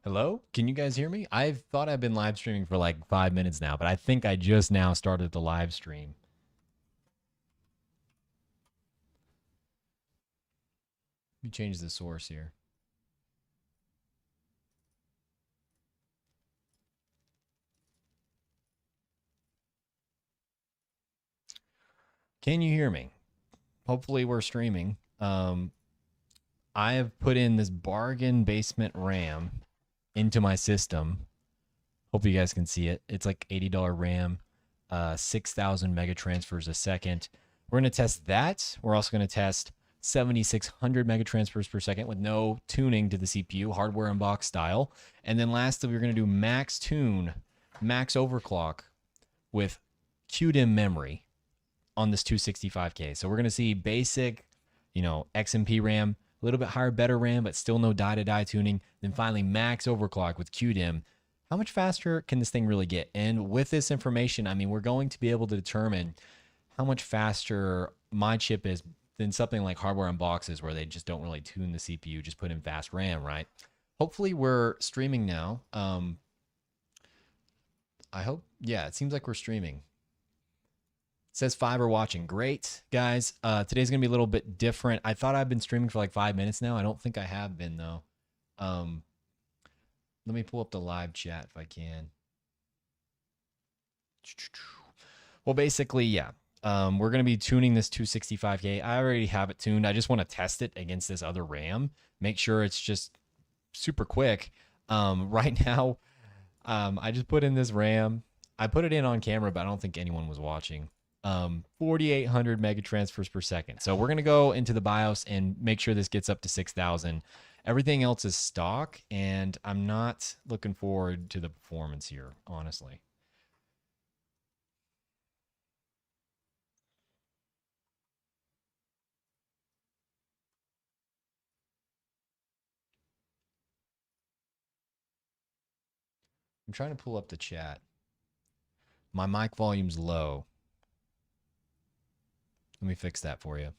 Hello? Can you guys hear me? I've thought I've been live streaming for like 5 minutes now, but I think I just now started the live stream. Let me change the source here. Can you hear me? Hopefully we're streaming. I have put in this bargain basement RAM into my system. Hope you guys can see it. It's like $80 RAM, 6,000 mega transfers a second. We're going to test that. We're also going to test 7,600 mega transfers per second with no tuning to the CPU, hardware and box style. And then lastly, we're going to do max tune, max overclock with Cudimm memory on this 265K. So we're going to see basic, XMP RAM, a little bit higher, better RAM, but still no die-to-die tuning. Then finally, max overclock with Cudimm. How much faster can this thing really get? And with this information, I mean, we're going to be able to determine how much faster my chip is than something like hardware on boxes where they just don't really tune the CPU, just put in fast RAM, right? Hopefully we're streaming now. I hope, yeah, it seems like we're streaming. It says 5 are watching. Great, guys. Today's going to be a little bit different. I thought I've been streaming for like 5 minutes now. I don't think I have been, though. Let me pull up the live chat if I can. Well, basically, yeah. We're going to be tuning this 265K. I already have it tuned. I just want to test it against this other RAM. Make sure it's just super quick. Right now, I just put in this RAM. I put it in on camera, but I don't think anyone was watching. 4,800 mega transfers per second. So we're going to go into the BIOS and make sure this gets up to 6,000. Everything else is stock, and I'm not looking forward to the performance here, honestly. I'm trying to pull up the chat. My mic volume's low. Let me fix that for you.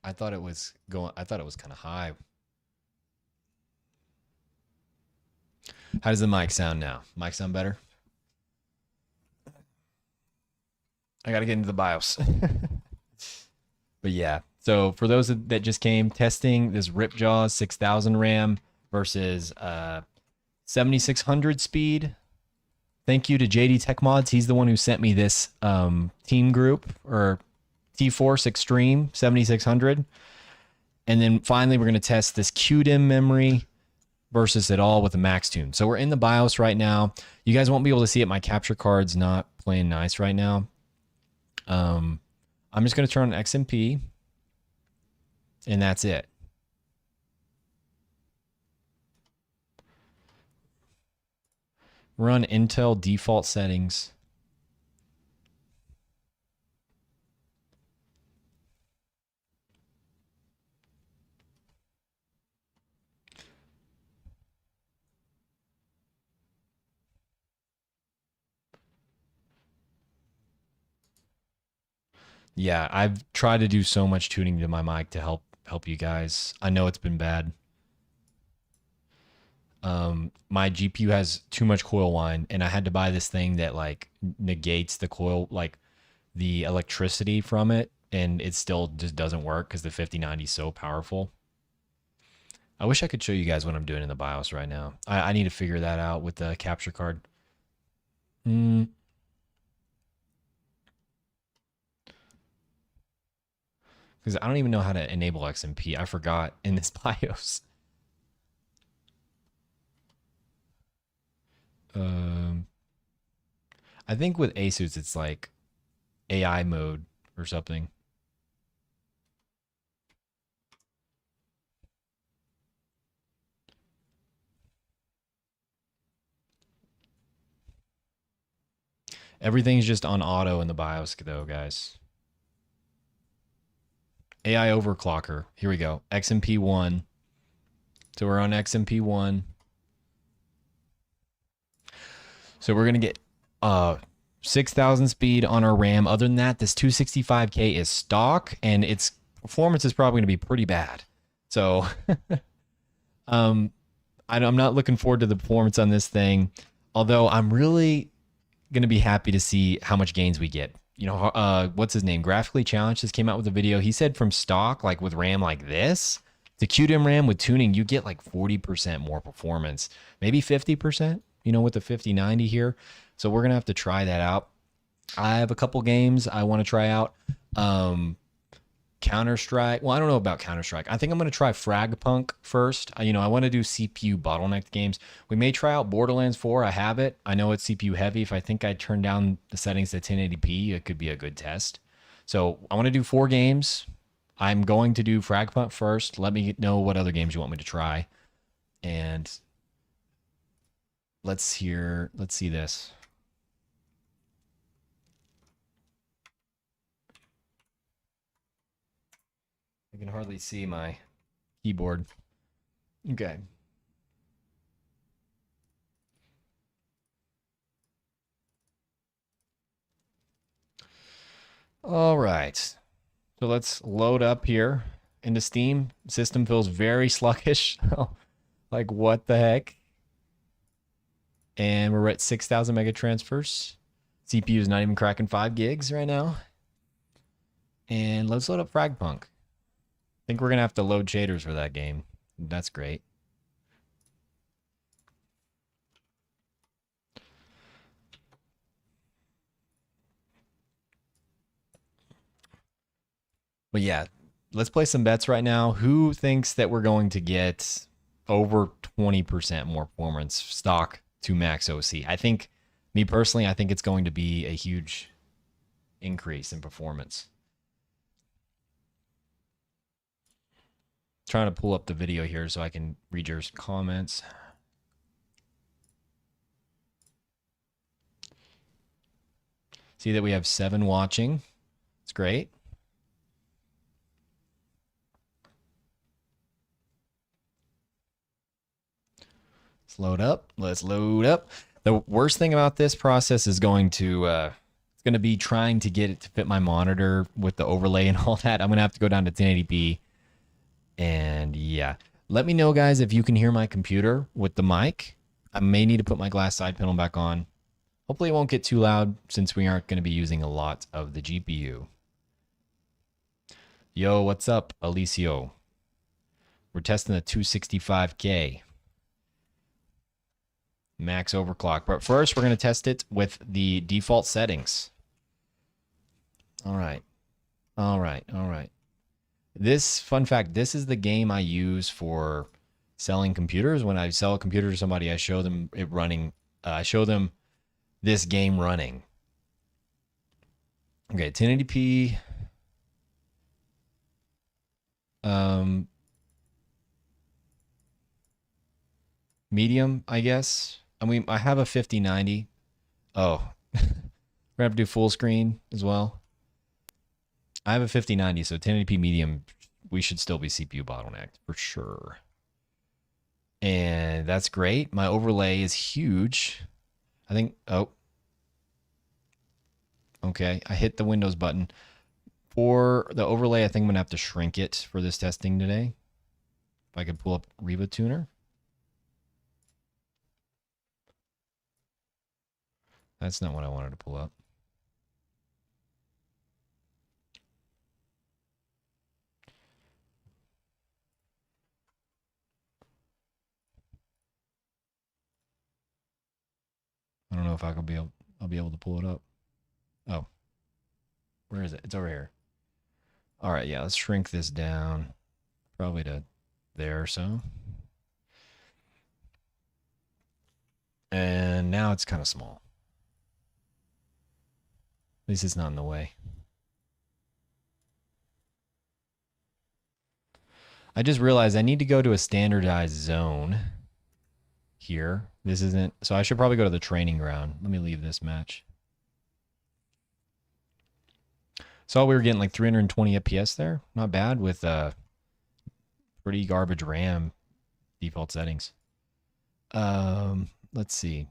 I thought it was kind of high. How does the mic sound now? Mic sound better? I got to get into the BIOS. But yeah, so for those that just came, testing this Ripjaw 6000 RAM versus 7600 speed. Thank you to JD Tech Mods. He's the one who sent me this team group, or T-Force Extreme 7600. And then finally, we're going to test this Cudimm memory versus it all with a max tune. So we're in the BIOS right now. You guys won't be able to see it. My capture card's not playing nice right now. I'm just going to turn on XMP, and that's it. Run Intel default settings. Yeah, I've tried to do so much tuning to my mic to help you guys. I know it's been bad. My GPU has too much coil whine, and I had to buy this thing that like negates the coil, like the electricity from it, and it still just doesn't work because the 5090 is so powerful. I wish I could show you guys what I'm doing in the BIOS right now. I need to figure that out with the capture card. Because I don't even know how to enable XMP. I forgot in this BIOS. I think with Asus, it's like AI mode or something. Everything's just on auto in the BIOS, though, guys. AI overclocker. Here we go. XMP1. So we're on XMP1. So we're going to get 6,000 speed on our RAM. Other than that, this 265K is stock, and its performance is probably going to be pretty bad. So, um, I'm not looking forward to the performance on this thing, although I'm really going to be happy to see how much gains we get. You know, what's his name? Graphically Challenged just came out with a video. He said from stock, like with RAM like this, to Cudimm RAM with tuning, you get like 40% more performance, maybe 50%, you know, with the 5090 here. So we're going to have to try that out. I have a couple games I want to try out. Counter Strike. Well, I don't know about Counter Strike. I think I'm going to try Fragpunk first. You know, I want to do CPU bottlenecked games. We may try out Borderlands 4. I have it. I know it's CPU heavy. If I think I turn down the settings to 1080p, it could be a good test. So I want to do 4 games. I'm going to do Fragpunk first. Let me know what other games you want me to try. And let's see this. I can hardly see my keyboard. Okay. All right. So let's load up here into Steam. System feels very sluggish. Like, what the heck? And we're at 6,000 mega transfers. CPU is not even cracking 5 gigs right now. And let's load up Fragpunk. I think we're going to have to load shaders for that game. That's great. But yeah, let's play some bets right now. Who thinks that we're going to get over 20% more performance stock to max OC? I think, me personally, I think it's going to be a huge increase in performance. Trying to pull up the video here so I can read your comments. See that we have 7 watching. It's great. Let's load up. Let's load up. The worst thing about this process is going to be trying to get it to fit my monitor with the overlay and all that. I'm gonna have to go down to 1080p. And yeah, let me know, guys, if you can hear my computer with the mic. I may need to put my glass side panel back on. Hopefully it won't get too loud since we aren't going to be using a lot of the GPU. Yo, what's up, Alicio? We're testing the 265K max overclock. But first, we're going to test it with the default settings. All right. All right. All right. This, fun fact, this is the game I use for selling computers. When I sell a computer to somebody, I show them it running. I show them this game running. Okay, 1080p. Medium, I guess. I mean, I have a 5090. Oh, we're gonna have to do full screen as well. I have a 5090, so 1080p medium, we should still be CPU bottlenecked for sure. And that's great. My overlay is huge. I think, oh, okay. I hit the Windows button. For the overlay, I think I'm gonna have to shrink it for this testing today. If I could pull up Reva Tuner. That's not what I wanted to pull up. I don't know if I'll be able to pull it up. Oh, where is it? It's over here. All right, yeah, let's shrink this down. Probably to there or so. And now it's kind of small. At least it's not in the way. I just realized I need to go to a standardized zone here. This isn't, so I should probably go to the training ground. Let me leave this match. So we were getting like 320 FPS there. Not bad with pretty garbage RAM default settings. Let's see.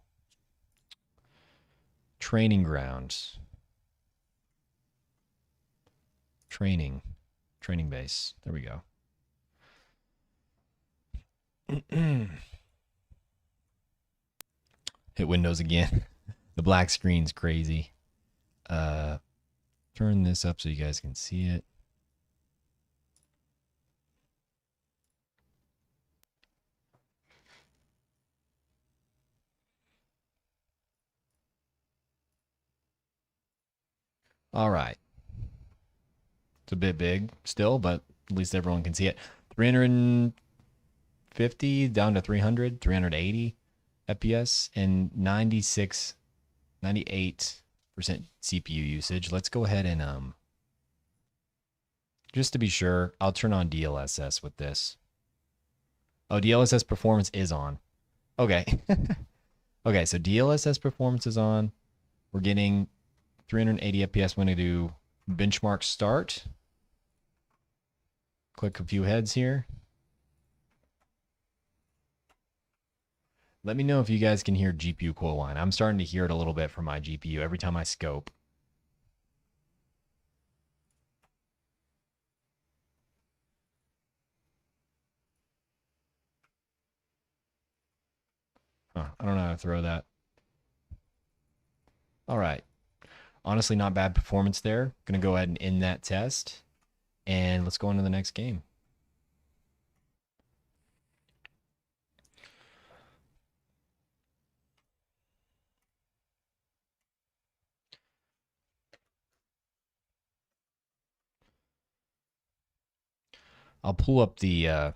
Training grounds. Training base. There we go. Hit Windows again. The black screen's crazy. Turn this up so you guys can see it. All right. It's a bit big still, but at least everyone can see it. 350 down to 300, 380 FPS, and 96, 98% CPU usage. Let's go ahead and just to be sure, I'll turn on DLSS with this. Oh, DLSS performance is on. Okay. Okay, so DLSS performance is on. We're getting 380 FPS. I'm going to do benchmark start. Click a few heads here. Let me know if you guys can hear GPU coil whine. I'm starting to hear it a little bit from my GPU every time I scope. Huh, I don't know how to throw that. All right. Honestly, not bad performance there. Going to go ahead and end that test. And let's go on to the next game. I'll pull up the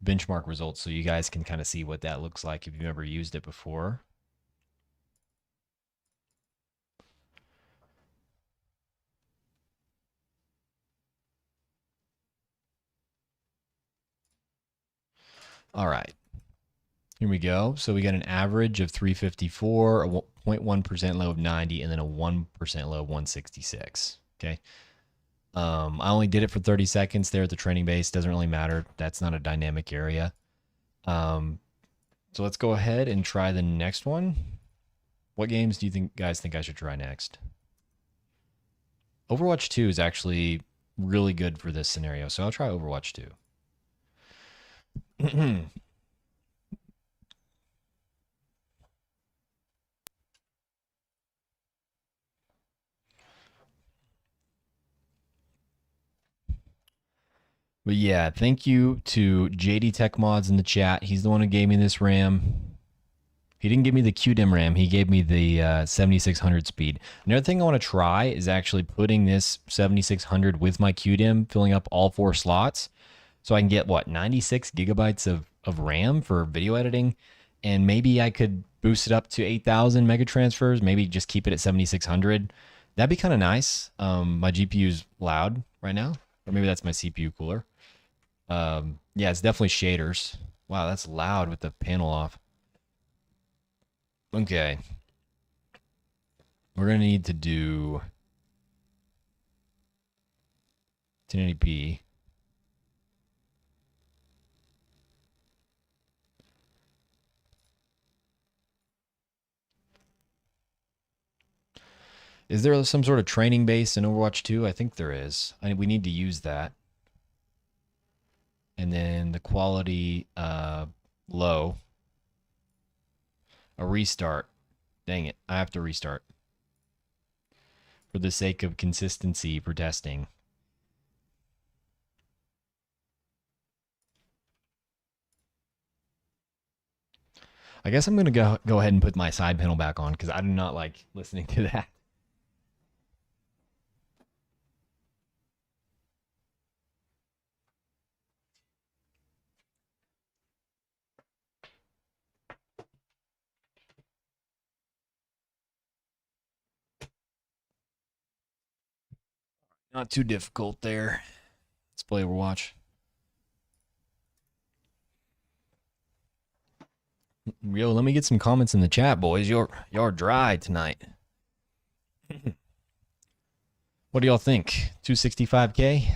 benchmark results so you guys can kind of see what that looks like if you've ever used it before. All right. Here we go. So we got an average of 354, a 0.1% low of 90, and then a 1% low of 166. Okay. I only did it for 30 seconds there at the training base. Doesn't really matter. That's not a dynamic area. So let's go ahead and try the next one. What games do you guys think I should try next? Overwatch 2 is actually really good for this scenario, so I'll try Overwatch 2. But yeah, thank you to JD Tech Mods in the chat. He's the one who gave me this RAM. He didn't give me the Cudimm RAM. He gave me the 7600 speed. Another thing I want to try is actually putting this 7600 with my Cudimm, filling up all 4 slots. So I can get, what, 96 gigabytes of RAM for video editing. And maybe I could boost it up to 8,000 mega transfers. Maybe just keep it at 7600. That'd be kind of nice. My GPU's loud right now. Or maybe that's my CPU cooler. Yeah, it's definitely shaders. Wow, that's loud with the panel off. Okay. We're going to need to do 1080p. Is there some sort of training base in Overwatch 2? I think there is. We need to use that. And then the quality low. A restart. Dang it. I have to restart. For the sake of consistency for testing. I guess I'm going to go ahead and put my side panel back on because I do not like listening to that. Not too difficult there. Let's play Overwatch. Yo, let me get some comments in the chat, boys. You're dry tonight. What do y'all think? 265K?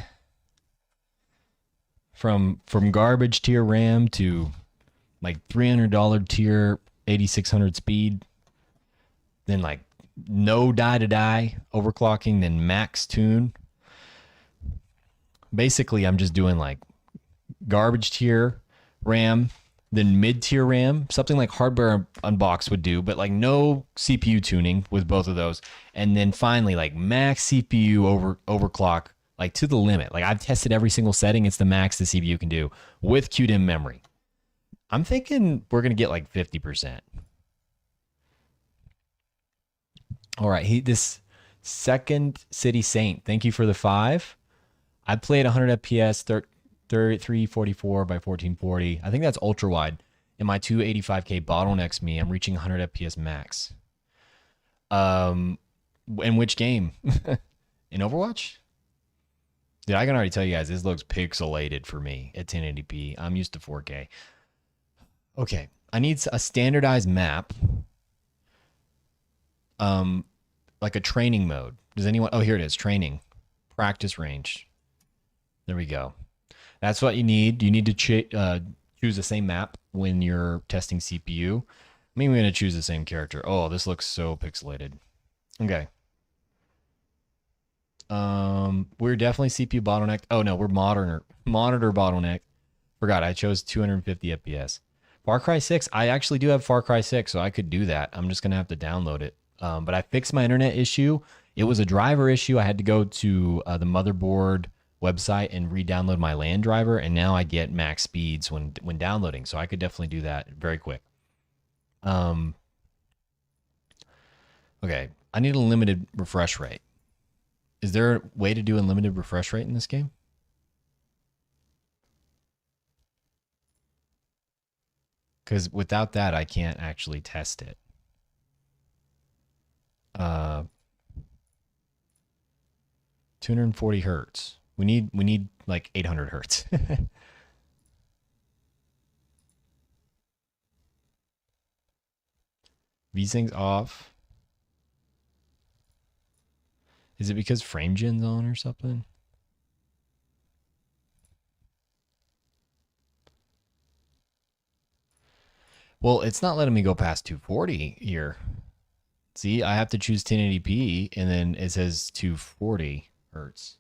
From garbage tier RAM to like $300 tier 8600 speed, then like no die-to-die overclocking, then max tune. Basically, I'm just doing like garbage tier RAM then mid-tier RAM, something like Hardware Unbox would do, but like no CPU tuning with both of those. And then finally, like max CPU overclock, like to the limit. Like I've tested every single setting. It's the max the CPU can do with Cudimm memory. I'm thinking we're gonna get like 50%. All right, this Second City Saint. Thank you for the 5. I played 100 FPS, 344 by 1440. I think that's ultra wide. And my 285K bottlenecks me. I'm reaching 100 FPS max. In which game? In Overwatch? Dude, I can already tell you guys, this looks pixelated for me at 1080p. I'm used to 4K. Okay, I need a standardized map. Like a training mode. Does anyone? Oh, here it is. Training, practice range. There we go. That's what you need. You need to choose the same map when you're testing CPU. I mean, we're gonna choose the same character. Oh, this looks so pixelated. Okay. We're definitely CPU bottlenecked. Oh no, we're monitor bottleneck. Forgot I chose 250 FPS. Far Cry 6. I actually do have Far Cry 6, so I could do that. I'm just gonna have to download it. But I fixed my internet issue. It was a driver issue. I had to go to the motherboard website and re-download my LAN driver, and now I get max speeds when downloading. So I could definitely do that very quick. Okay, I need a limited refresh rate. Is there a way to do unlimited refresh rate in this game? Because without that, I can't actually test it. 240 hertz. We need like 800 hertz. VSync's off. Is it because FrameGen's on or something? Well, it's not letting me go past 240 here. See, I have to choose 1080p, and then it says 240 hertz.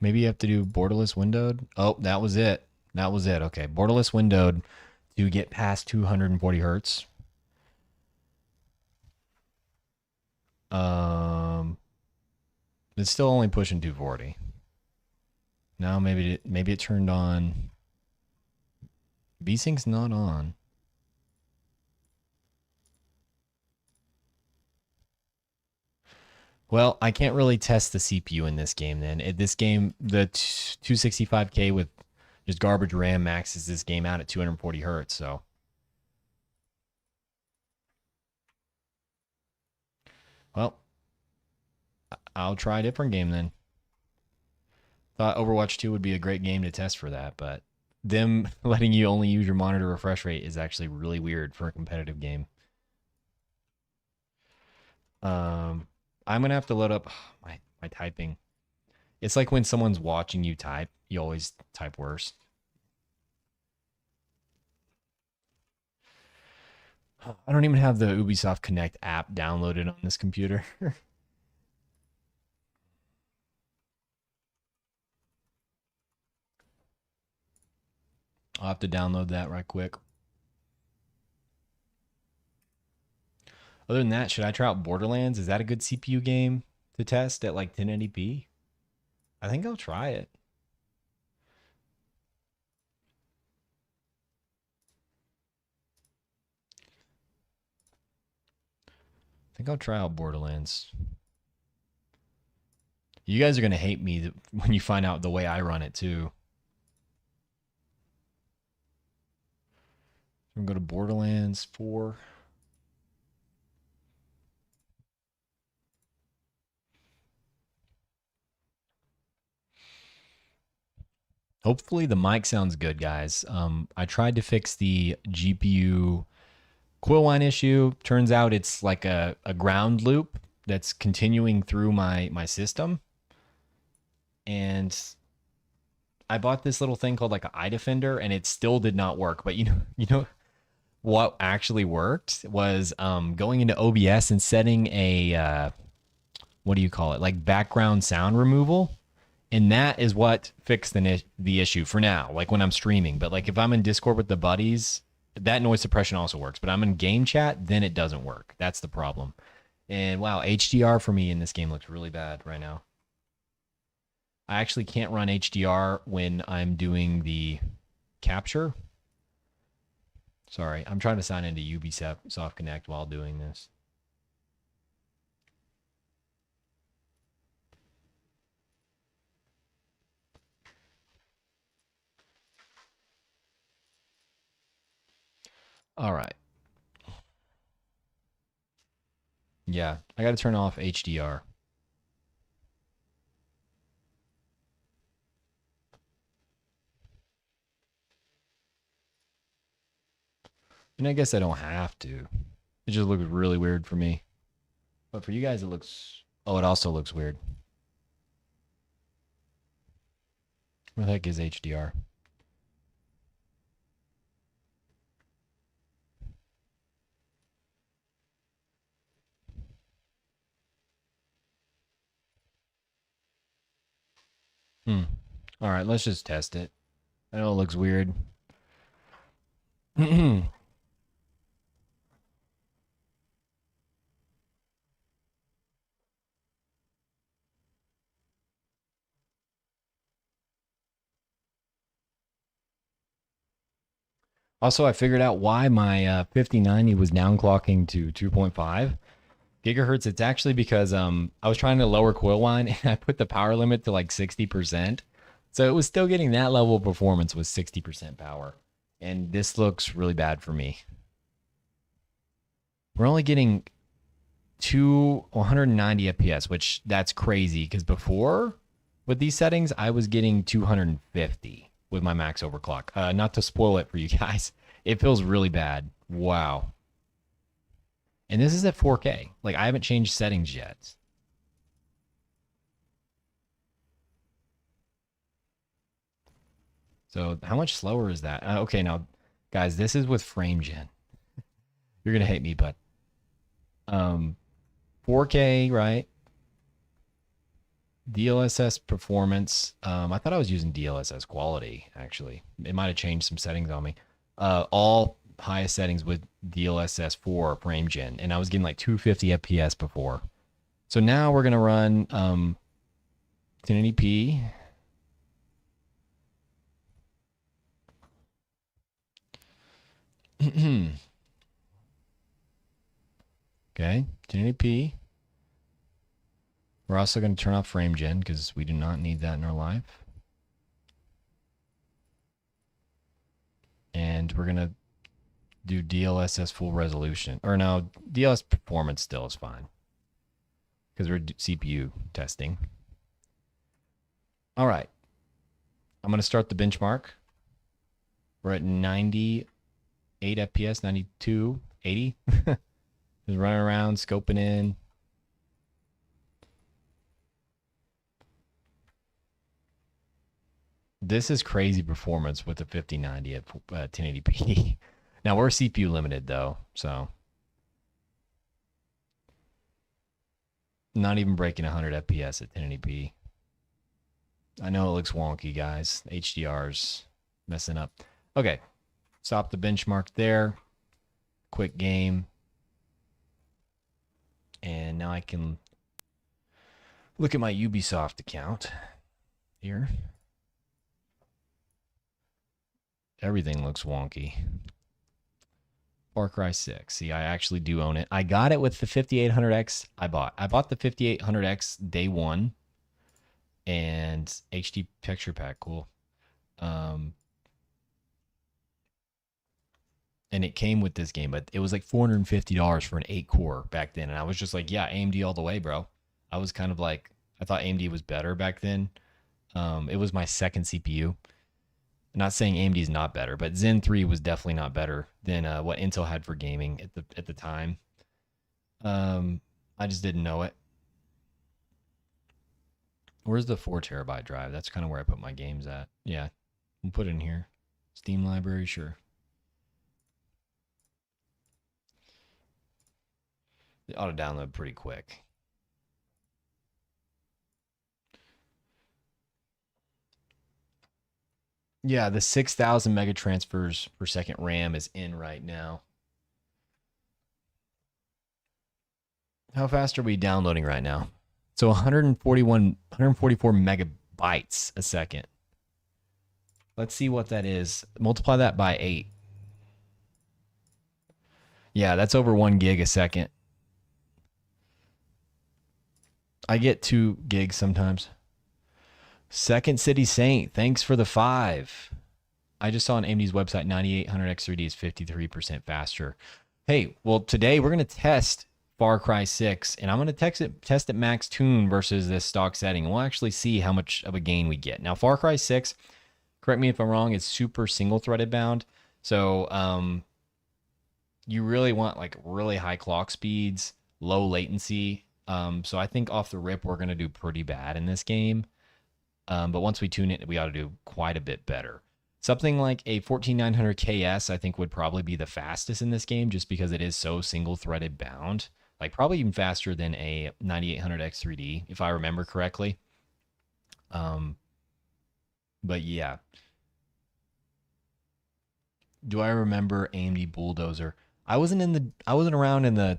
Maybe you have to do borderless windowed. Oh, that was it. That was it. Okay, borderless windowed to get past 240 hertz. It's still only pushing 240. Now maybe it turned on. VSync's not on. Well, I can't really test the CPU in this game then. This game, the 265K with just garbage RAM maxes this game out at 240 hertz, so. Well, I'll try a different game then. Thought Overwatch 2 would be a great game to test for that, but them letting you only use your monitor refresh rate is actually really weird for a competitive game. I'm gonna have to load up my typing. It's like when someone's watching you type, you always type worse. I don't even have the Ubisoft Connect app downloaded on this computer. I'll have to download that right quick. Other than that, should I try out Borderlands? Is that a good CPU game to test at like 1080p? I think I'll try it. I think I'll try out Borderlands. You guys are going to hate me when you find out the way I run it too. I'm going to go to Borderlands 4. Hopefully the mic sounds good, guys. I tried to fix the GPU quill line issue. Turns out it's like a ground loop that's continuing through my system. And I bought this little thing called like an iDefender, and it still did not work. But you know what actually worked was going into OBS and setting a what do you call it? Like background sound removal. And that is what fixed the issue for now, like when I'm streaming. But like if I'm in Discord with the buddies, that noise suppression also works. But I'm in game chat, then it doesn't work. That's the problem. And wow, HDR for me in this game looks really bad right now. I actually can't run HDR when I'm doing the capture. Sorry, I'm trying to sign into Ubisoft Connect while doing this. All right. Yeah, I got to turn off HDR. And I guess I don't have to. It just looks really weird for me. But for you guys, it looks. Oh, it also looks weird. Where the heck is HDR? All right, let's just test it. I know it looks weird. Also, I figured out why my 5090 was downclocking to 2.5 gigahertz. It's actually because I was trying to lower coil line and I put the power limit to like 60%. So it was still getting that level of performance with 60% power. And this looks really bad for me. We're only getting 190 FPS, which that's crazy because before with these settings, I was getting 250 with my max overclock. Not to spoil it for you guys, it feels really bad. Wow. And this is at 4K. Like I haven't changed settings yet. So how much slower is that? Okay, now, guys, this is with frame gen. You're gonna hate me, but 4K, right? DLSS performance. I thought I was using DLSS quality. Actually, it might have changed some settings on me. All highest settings with DLSS 4 frame gen, and I was getting like 250 FPS before. So now we're gonna run 1080p. Okay, 1080p. We're also going to turn off frame gen because we do not need that in our life. And we're going to do DLSS full resolution. Or no, DLSS performance still is fine because we're CPU testing. All right. I'm going to start the benchmark. We're at 98 FPS, 92, 80. Just running around, scoping in. This is crazy performance with the 5090 at 1080p. Now we're CPU limited though, so not even breaking 100 FPS at 1080p. I know it looks wonky, guys. HDR's messing up. Okay, stop the benchmark there. Quick game. And now I can look at my Ubisoft account here. Everything looks wonky. Far Cry 6. See, I actually do own it. I got it with the 5800X I bought. I bought the 5800X day one. And HD texture pack, cool. And it came with this game, but it was like $450 for an 8-core back then. And I was just like, yeah, AMD all the way, bro. I was kind of like, I thought AMD was better back then. It was my second CPU. I'm not saying AMD is not better, but Zen 3 was definitely not better than what Intel had for gaming at the time. I just didn't know it. Where's the 4 terabyte drive? That's kind of where I put my games at. Yeah, we'll put it in here. Steam library, sure. It ought to download pretty quick. Yeah, the 6,000 mega transfers per second RAM is in right now. How fast are we downloading right now? So 144 megabytes a second. Let's see what that is. Multiply that by 8. Yeah, that's over 1 gig a second. I get 2 gigs sometimes. Second City Saint, thanks for the 5. I just saw on AMD's website 9800X3D is 53% faster. Hey, well, today we're going to test Far Cry 6, and I'm going to test it max tune versus this stock setting, and we'll actually see how much of a gain we get. Now, Far Cry 6, correct me if I'm wrong, it's super single-threaded bound, so you really want like really high clock speeds, low latency. So I think off the rip, we're going to do pretty bad in this game. But once we tune it, we ought to do quite a bit better. Something like a 14900 KS, I think, would probably be the fastest in this game just because it is so single-threaded bound. Like probably even faster than a 9800X3D, if I remember correctly. But yeah. Do I remember AMD Bulldozer? I wasn't around in the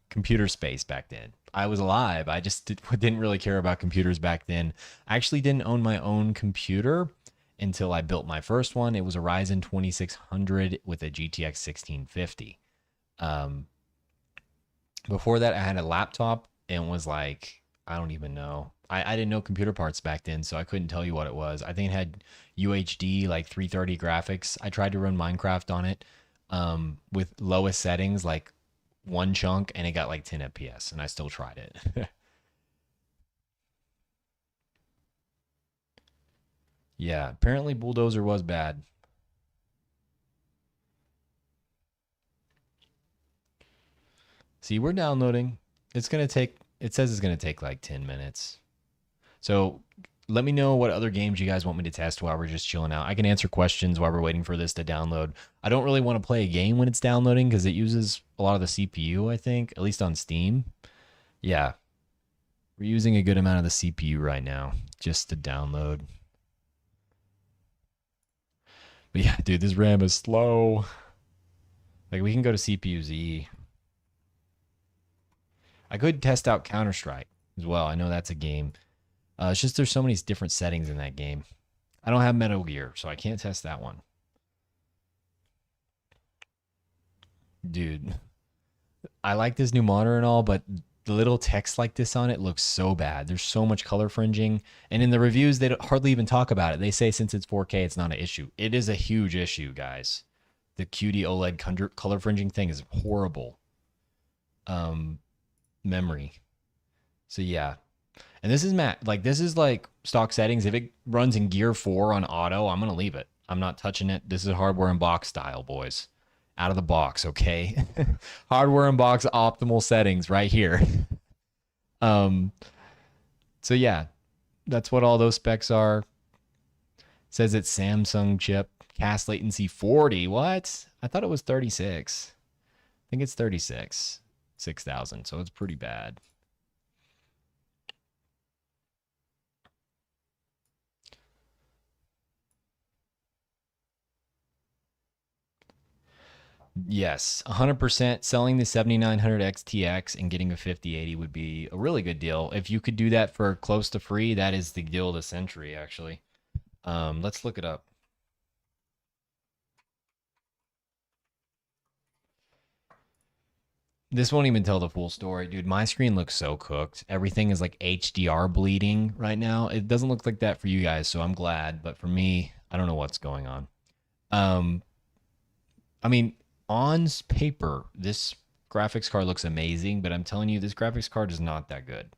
computer space back then. I was alive. I just didn't really care about computers back then. I actually didn't own my own computer until I built my first one. It was a Ryzen 2600 with a GTX 1650. Before that, I had a laptop and was like, I don't even know. I didn't know computer parts back then, so I couldn't tell you what it was. I think it had UHD, like 330 graphics. I tried to run Minecraft on it with lowest settings, like one chunk, and it got like 10 FPS, and I still tried it. Yeah, apparently Bulldozer was bad. See, we're downloading. It says it's going to take like 10 minutes. So let me know what other games you guys want me to test while we're just chilling out. I can answer questions while we're waiting for this to download. I don't really want to play a game when it's downloading because it uses a lot of the CPU, I think, at least on Steam. Yeah, we're using a good amount of the CPU right now just to download. But yeah, dude, this RAM is slow. Like, we can go to CPU Z. I could test out Counter-Strike as well. I know that's a game. It's just there's so many different settings in that game. I don't have Metal Gear, so I can't test that one. Dude, I like this new monitor and all, but the little text like this on it looks so bad. There's so much color fringing. And in the reviews, they don't hardly even talk about it. They say since it's 4K, it's not an issue. It is a huge issue, guys. The QD OLED color fringing thing is horrible. Memory. So yeah. And this is this is like stock settings. If it runs in Gear 4 on auto, I'm going to leave it. I'm not touching it. This is hardware and box style, boys. Out of the box, okay? Hardware and box optimal settings right here. So yeah, that's what all those specs are. It says it's Samsung chip, cast latency 40. What? I thought it was 36. I think it's 36. 6,000, so it's pretty bad. Yes, 100% selling the 7900 XTX and getting a 5080 would be a really good deal. If you could do that for close to free, that is the deal of the century, actually. Let's look it up. This won't even tell the full story, dude. My screen looks so cooked. Everything is like HDR bleeding right now. It doesn't look like that for you guys, so I'm glad. But for me, I don't know what's going on. I mean, on paper, this graphics card looks amazing, but I'm telling you, this graphics card is not that good.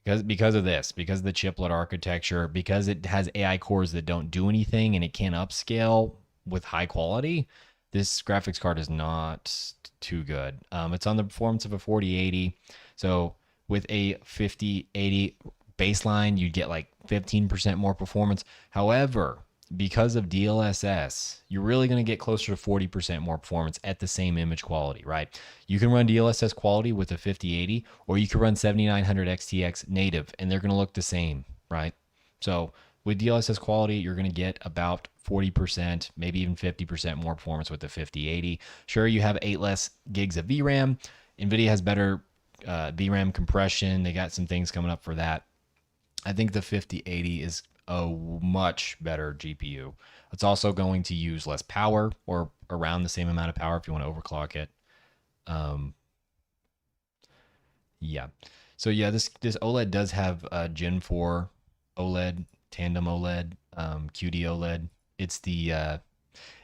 Because of this, because of the chiplet architecture, because it has AI cores that don't do anything and it can't upscale with high quality, this graphics card is not too good. It's on the performance of a 4080. So with a 5080 baseline, you'd get like 15% more performance. However, because of DLSS, you're really going to get closer to 40% more performance at the same image quality, right? You can run DLSS quality with a 5080, or you can run 7900 XTX native, and they're going to look the same, right? So with DLSS quality, you're going to get about 40%, maybe even 50% more performance with the 5080. Sure, you have 8 less gigs of VRAM. NVIDIA has better VRAM compression. They got some things coming up for that. I think the 5080 is a much better GPU. It's also going to use less power, or around the same amount of power if you want to overclock it. Yeah. So yeah, this OLED does have Gen 4 OLED, tandem OLED, QD OLED. It's the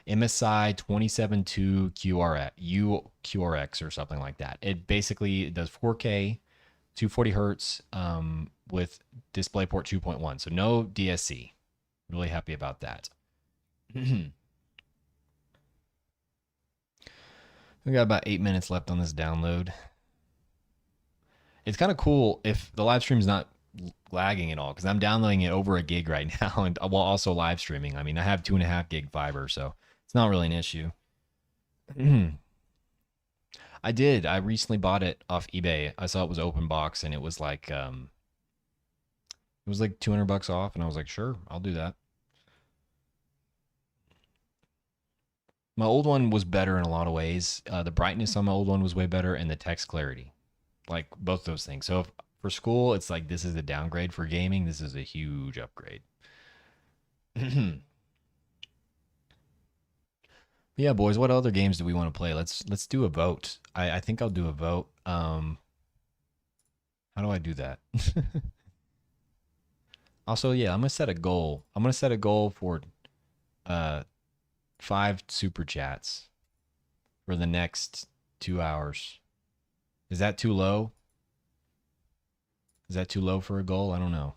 MSI 272 QRX or something like that. It basically does 4K, 240 hertz, with DisplayPort 2.1. So no DSC. Really happy about that. We got about 8 minutes left on this download. It's kind of cool if the live stream's not lagging at all, because I'm downloading it over a gig right now, and while also live streaming. I mean, I have 2.5 gig fiber, so it's not really an issue. I did. I recently bought it off eBay. I saw it was open box, and it was like $200 off, and I was like, sure, I'll do that. My old one was better in a lot of ways. The brightness on my old one was way better, and the text clarity, like both those things. So for school, it's like this is a downgrade. For gaming, this is a huge upgrade. Yeah, boys, what other games do we want to play? Let's do a vote. I think I'll do a vote. How do I do that? Also, yeah, I'm gonna set a goal. I'm gonna set a goal for 5 super chats for the next 2 hours. Is that too low? Is that too low for a goal? I don't know.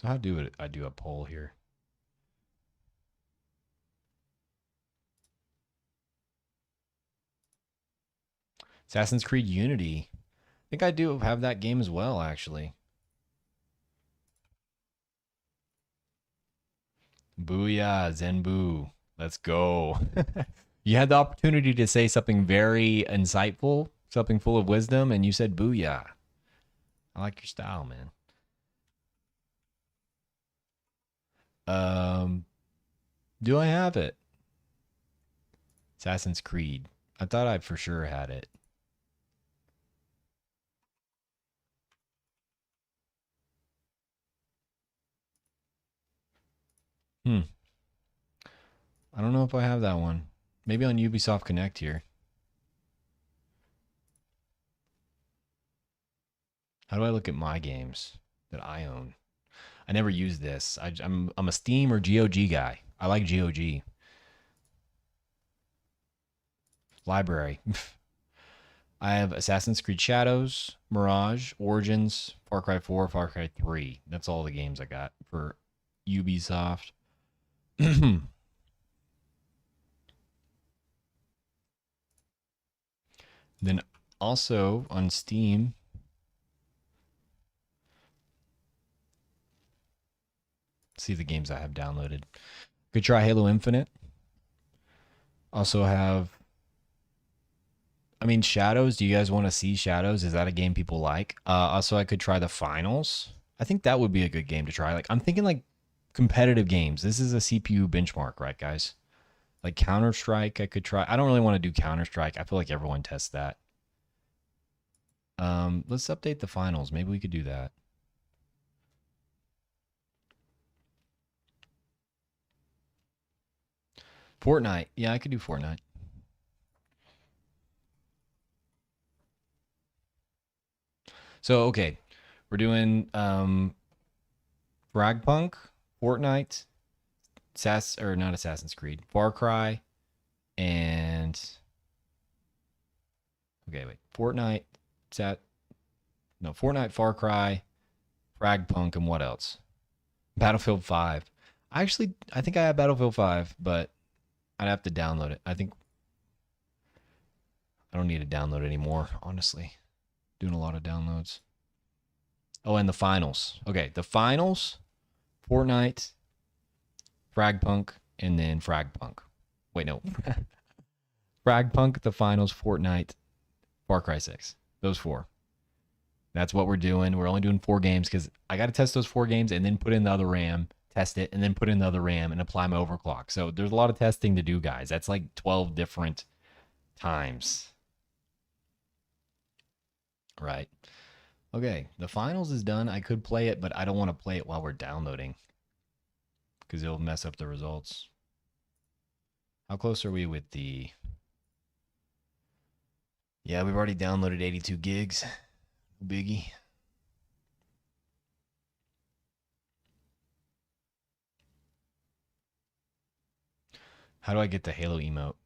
So how do it? I do a poll here. Assassin's Creed Unity. I think I do have that game as well, actually. Booyah, Zenbu. Let's go. You had the opportunity to say something very insightful, something full of wisdom, and you said booyah. I like your style, man. Do I have it? Assassin's Creed. I thought I for sure had it. I don't know if I have that one. Maybe on Ubisoft Connect here. How do I look at my games that I own? I never use this. I'm a Steam or GOG guy. I like GOG. Library. I have Assassin's Creed Shadows, Mirage, Origins, Far Cry 4, Far Cry 3. That's all the games I got for Ubisoft. Then also on Steam, see the games I have downloaded. Could try Halo Infinite. Also have, I mean, Shadows. Do you guys want to see Shadows? Is that a game people like? Also, I could try the Finals. I think that would be a good game to try. Like, I'm thinking like competitive games. This is a CPU benchmark, right, guys? Like Counter-Strike, I could try. I don't really want to do Counter-Strike. I feel like everyone tests that. Let's update the Finals. Maybe we could do that. Fortnite. Yeah, I could do Fortnite. So, okay. We're doing Fragpunk, Fortnite, or not Assassin's Creed, Far Cry, and okay, wait. Fortnite, Fortnite, Far Cry, Fragpunk, and what else? Battlefield 5. I think I have Battlefield 5, but I'd have to download it. I think I don't need to download it anymore, honestly. Doing a lot of downloads. Oh, and the Finals. Okay, the Finals, Fortnite, Fragpunk, and then Fragpunk. Wait, no. Fragpunk, the finals, Fortnite, Far Cry 6. Those four. That's what we're doing. We're only doing 4 games because I got to test those 4 games and then put in the other RAM, test it, and then put in the other RAM and apply my overclock. So there's a lot of testing to do, guys. That's like 12 different times. Right. Okay. The finals is done. I could play it, but I don't want to play it while we're downloading because it'll mess up the results. How close are we with the. Yeah, we've already downloaded 82 gigs. Biggie. How do I get the Halo emote?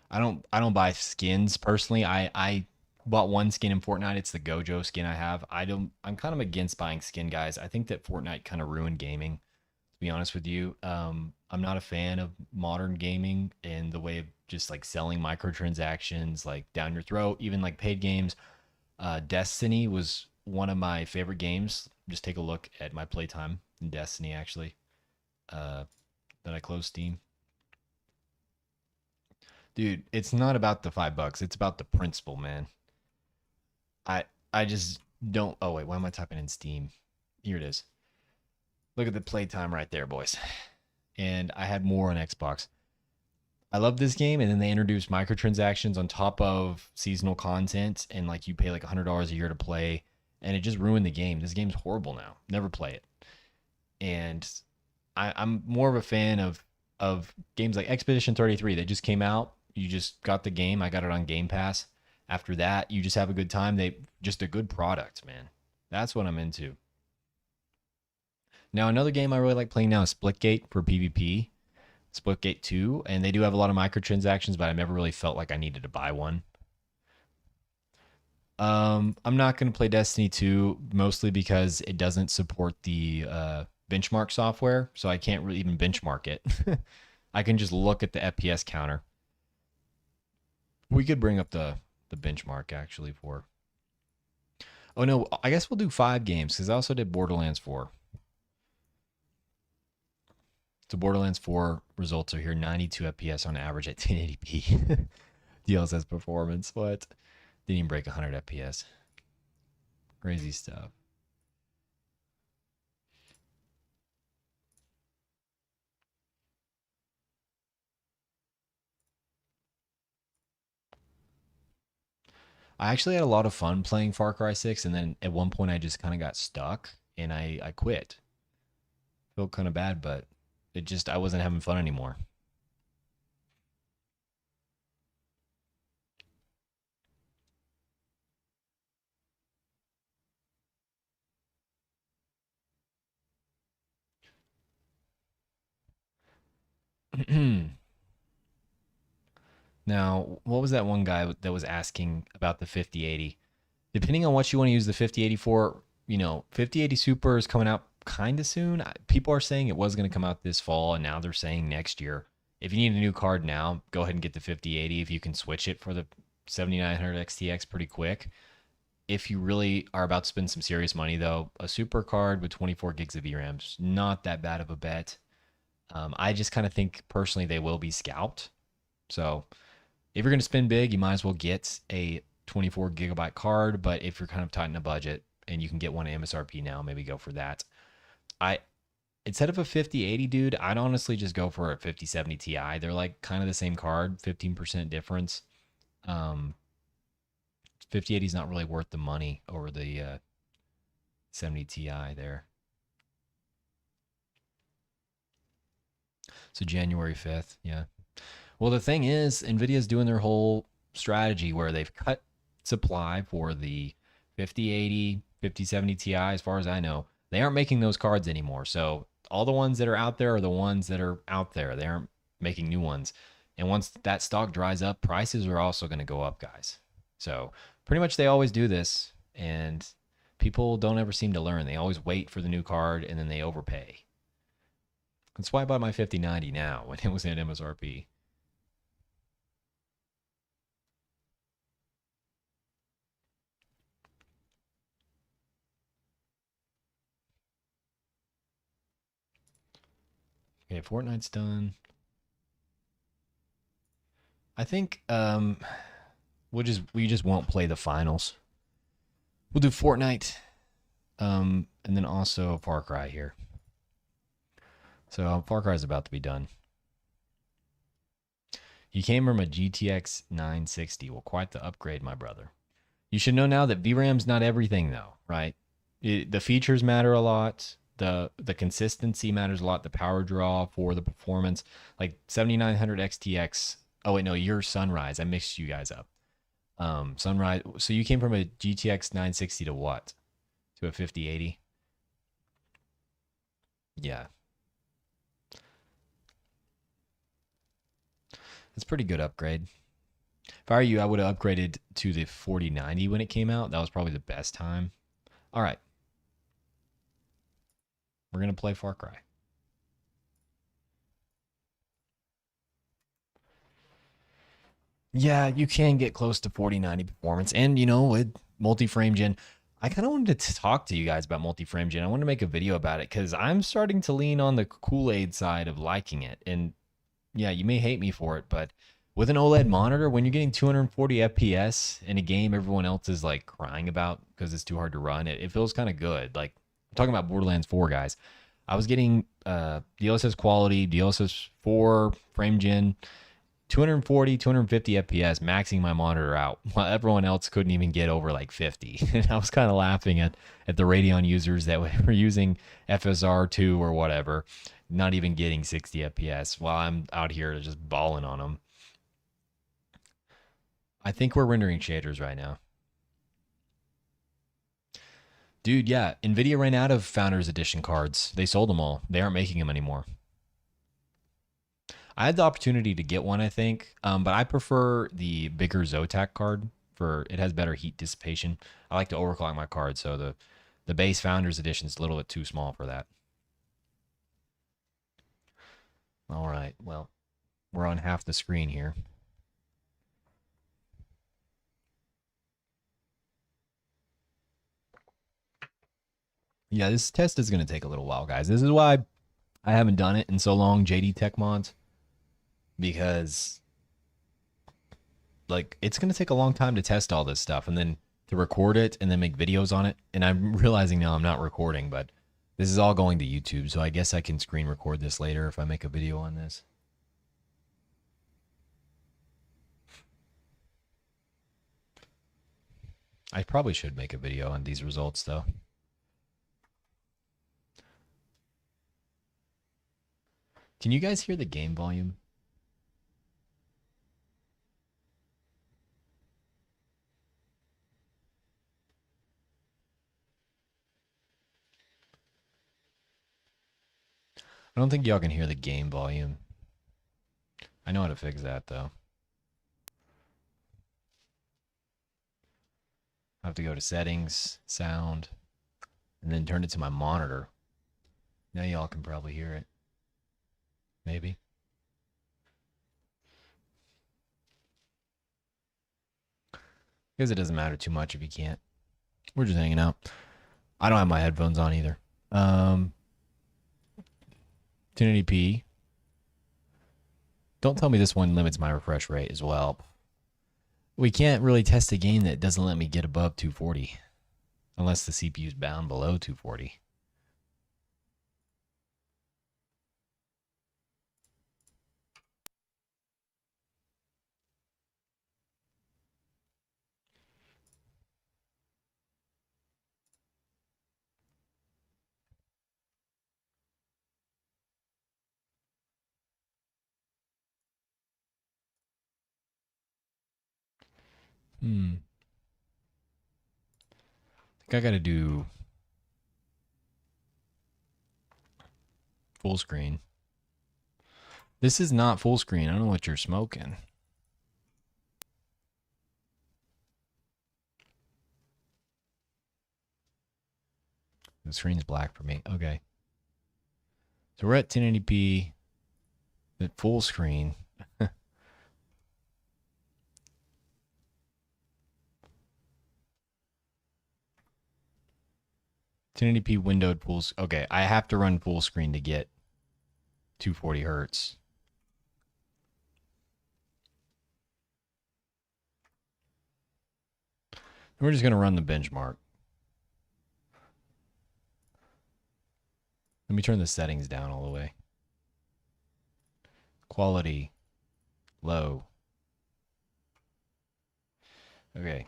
I don't buy skins personally. I bought one skin in Fortnite. It's the Gojo skin I have. I'm kind of against buying skin, guys. I think that Fortnite kind of ruined gaming, to be honest with you. I'm not a fan of modern gaming and the way of just like selling microtransactions like down your throat, even like paid games. Destiny was one of my favorite games. Just take a look at my playtime in Destiny actually. Uh that I closed Steam. Dude, it's not about the $5. It's about the principle, man. I I just don't. Oh wait, why am I typing in Steam? Here it is. Look at the playtime right there, boys. And I had more on Xbox. I love this game, and then they introduced microtransactions on top of seasonal content, and like you pay like $100 a year to play, and it just ruined the game. This game's horrible now. Never play it. And I'm more of a fan of games like Expedition 33. They just came out. You just got the game. I got it on Game Pass. After that, you just have a good time. They just a good product, man. That's what I'm into. Now, another game I really like playing now is Splitgate for PvP. Splitgate 2, and they do have a lot of microtransactions, but I never really felt like I needed to buy one. I'm not going to play Destiny 2 mostly because it doesn't support the benchmark software, so I can't really even benchmark it. I can just look at the FPS counter. We could bring up the benchmark actually for. Oh no, I guess we'll do 5 games because I also did Borderlands 4. So Borderlands 4 results are here, 92 FPS on average at 1080p. DLSS performance, what? Didn't even break 100 FPS. Crazy stuff. I actually had a lot of fun playing Far Cry 6, and then at one point I just kind of got stuck and I quit. Felt kind of bad, but I wasn't having fun anymore. Now, what was that one guy that was asking about the 5080? Depending on what you want to use the 5080 for, 5080 Super is coming out kind of soon. People are saying it was going to come out this fall, and now they're saying next year. If you need a new card now, go ahead and get the 5080 if you can switch it for the 7900 XTX pretty quick. If you really are about to spend some serious money, though, a super card with 24 gigs of VRAM is not that bad of a bet. I just kind of think personally they will be scalped. So if you're going to spend big, you might as well get a 24 gigabyte card. But if you're kind of tight in a budget and you can get one at MSRP now, maybe go for that. I Instead of a 5080, dude, I'd honestly just go for a 5070 Ti. They're like kind of the same card, 15% difference. Um, 5080 is not really worth the money over the 70 Ti there. So January 5th, yeah. Well, the thing is, Nvidia's doing their whole strategy where they've cut supply for the 5080, 5070 Ti, as far as I know. They aren't making those cards anymore. So all the ones that are out there are the ones that are out there. They aren't making new ones. And once that stock dries up, prices are also going to go up, guys. So pretty much they always do this. And people don't ever seem to learn. They always wait for the new card and then they overpay. That's why I bought my 5090 now when it was at MSRP. Okay, Fortnite's done. I think we just won't play the finals. We'll do Fortnite, and then also Far Cry here. So Far Cry is about to be done. You came from a GTX 960. Well, quite the upgrade, my brother. You should know now that VRAM's not everything, though, right? The features matter a lot. The consistency matters a lot. The power draw for the performance, like 7900 XTX. Oh wait, no, you're Sunrise. I mixed you guys up. Sunrise. So you came from a GTX 960 to what? To a 5080? Yeah, it's a pretty good upgrade. If I were you, I would have upgraded to the 4090 when it came out. That was probably the best time. All right, we're gonna play Far Cry. Yeah, you can get close to 4090 performance, and you know, with multi-frame gen, I kind of wanted to talk to you guys about multi-frame gen. I want to make a video about it because I'm starting to lean on the Kool-Aid side of liking it. And yeah, you may hate me for it, but with an OLED monitor, when you're getting 240 FPS in a game everyone else is like crying about because it's too hard to run, it feels kind of good. Like I'm talking about Borderlands 4, guys. I was getting DLSS quality, DLSS 4 frame gen, 240, 250 FPS, maxing my monitor out, while everyone else couldn't even get over like 50. And I was kind of laughing at the Radeon users that were using FSR2 or whatever, not even getting 60 FPS, while I'm out here just balling on them. I think we're rendering shaders right now. Dude, yeah, Nvidia ran out of Founders Edition cards. They sold them all. They aren't making them anymore. I had the opportunity to get one, I think, but I prefer the bigger Zotac card. For it has better heat dissipation. I like to overclock my card, so the base Founders Edition is a little bit too small for that. All right, well, we're on half the screen here. Yeah, this test is going to take a little while, guys. This is why I haven't done it in so long, JD Tech Mods, because like it's going to take a long time to test all this stuff and then to record it and then make videos on it. And I'm realizing now I'm not recording, but this is all going to YouTube, so I guess I can screen record this later if I make a video on this. I probably should make a video on these results though. Can you guys hear the game volume? I don't think y'all can hear the game volume. I know how to fix that though. I have to go to settings, sound, and then turn it to my monitor. Now y'all can probably hear it. Maybe. Because it doesn't matter too much if you can't. We're just hanging out. I don't have my headphones on either. 1080p. Don't tell me this one limits my refresh rate as well. We can't really test a game that doesn't let me get above 240. Unless the CPU is bound below 240. I think I gotta do full screen. This is not full screen. I don't know what you're smoking. The screen's black for me. Okay. So we're at 1080p at full screen. 1080p windowed full. Okay, I have to run full screen to get 240 hertz. We're just going to run the benchmark. Let me turn the settings down all the way. Quality, low. Okay.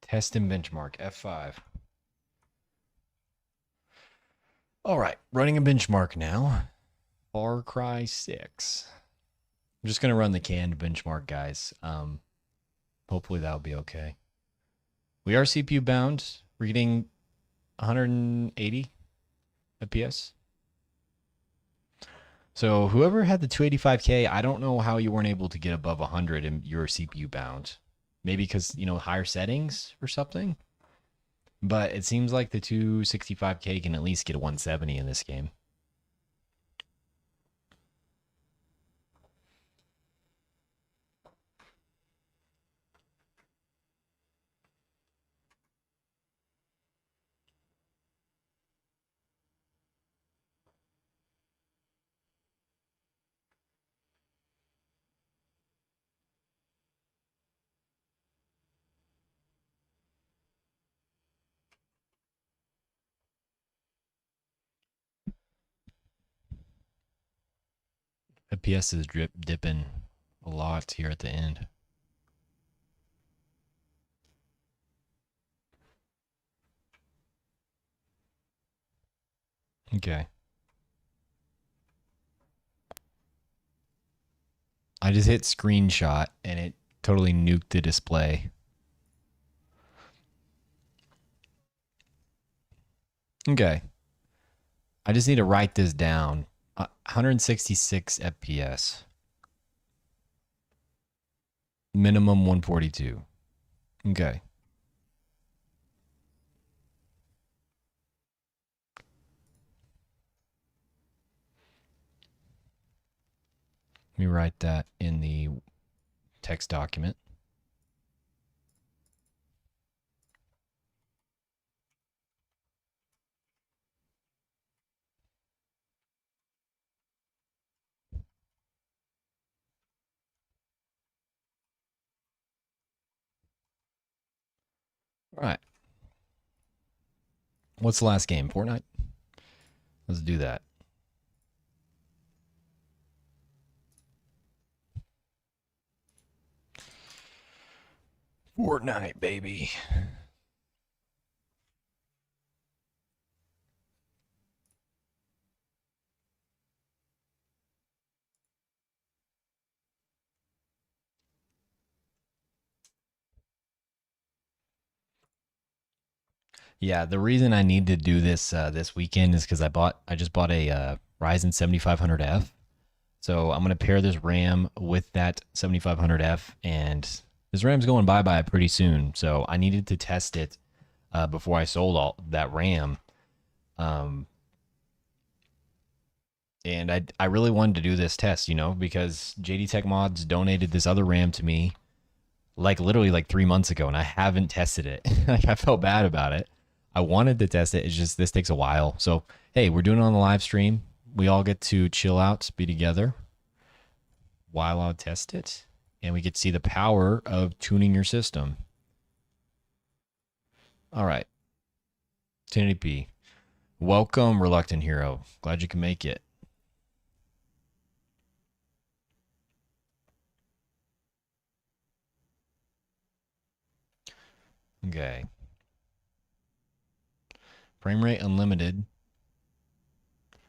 Test and benchmark, F5. All right, running a benchmark now. Far Cry 6. I'm just going to run the canned benchmark, guys. Hopefully that'll be okay. We are CPU bound. We're getting 180 FPS. So whoever had the 285K, I don't know how you weren't able to get above 100 and you're CPU bound. Maybe because, you know, higher settings or something. But it seems like the 265K can at least get a 170 in this game. FPS is dipping a lot here at the end. Okay. I just hit screenshot and it totally nuked the display. Okay. I just need to write this down. 166 FPS. Minimum 142. Okay. Let me write that in the text document. All right. What's the last game? Fortnite? Let's do that. Fortnite, baby. Yeah, the reason I need to do this this weekend is because I just bought a Ryzen 7500F. So I'm gonna pair this RAM with that 7500F, and this RAM's going bye-bye pretty soon. So I needed to test it before I sold all that RAM. And I really wanted to do this test, you know, because JD Tech Mods donated this other RAM to me like literally like 3 months ago, and I haven't tested it. Like I felt bad about it. I wanted to test it. It's just this takes a while. So hey, we're doing it on the live stream. We all get to chill out, be together while I test it, and we get to see the power of tuning your system. All right, 1080p. Welcome, Reluctant Hero. Glad you can make it. Okay. Frame rate unlimited.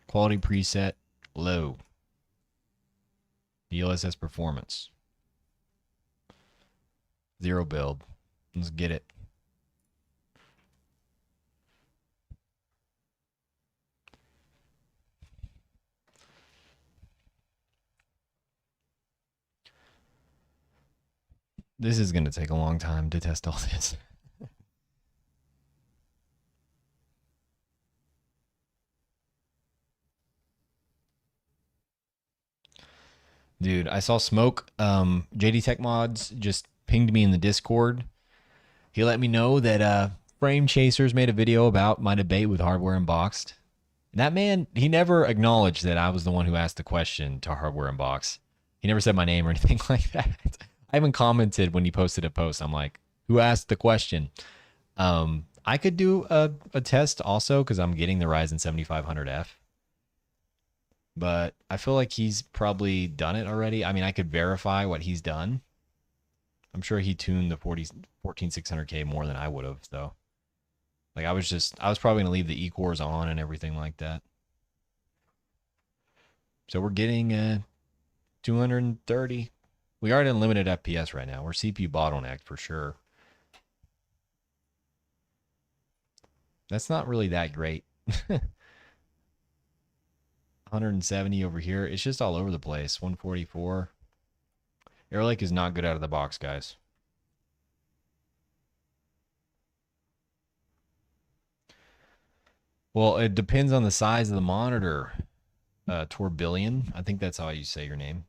Quality preset low. DLSS performance. 0 build. Let's get it. This is going to take a long time to test all this. Dude, I saw Smoke. JD Tech Mods just pinged me in the Discord. He let me know that Frame Chasers made a video about my debate with Hardware Unboxed. That man, he never acknowledged that I was the one who asked the question to Hardware Unbox. He never said my name or anything like that. I even commented when he posted a post. I'm like, who asked the question? I could do a test also because I'm getting the Ryzen 7500F. But I feel like he's probably done it already. I mean, I could verify what he's done. I'm sure he tuned the 14600K more than I would have, though. Like I was probably gonna leave the E-cores on and everything like that. So we're getting 230. We are at unlimited FPS right now. We're CPU bottlenecked for sure. That's not really that great. 170 over here. It's just all over the place. 144. Arrow Lake is not good out of the box, guys. Well, it depends on the size of the monitor. Torbillion. I think that's how you say your name.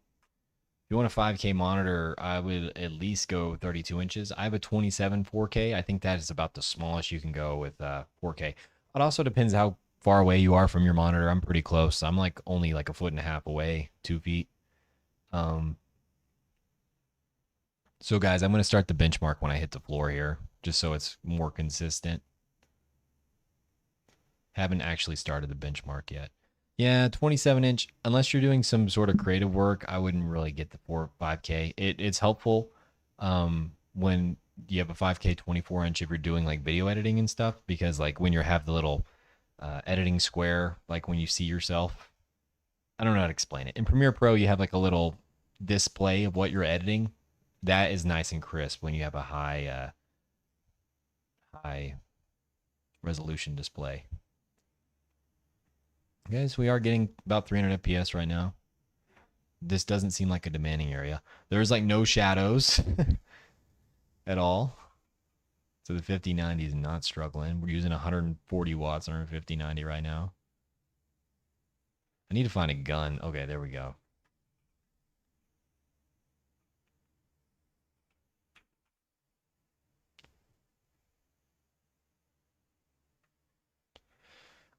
If you want a 5K monitor, I would at least go 32 inches. I have a 27 4K. I think that is about the smallest you can go with 4K. It also depends how far away you are from your monitor. I'm pretty close. I'm like only like a foot and a half away, 2 feet. So guys, I'm going to start the benchmark when I hit the floor here, just so it's more consistent. Haven't actually started the benchmark yet. Yeah, 27 inch. Unless you're doing some sort of creative work, I wouldn't really get the 5K. It's helpful when you have a 5K 24 inch if you're doing like video editing and stuff, because like when you have the little editing square, like when you see yourself, I don't know how to explain it. In Premiere Pro, you have like a little display of what you're editing. That is nice and crisp when you have a high resolution display. Guys, we are getting about 300 FPS right now. This doesn't seem like a demanding area. There's like no shadows at all. So the 5090 is not struggling. We're using 140 watts on our 5090 right now. I need to find a gun. Okay, there we go.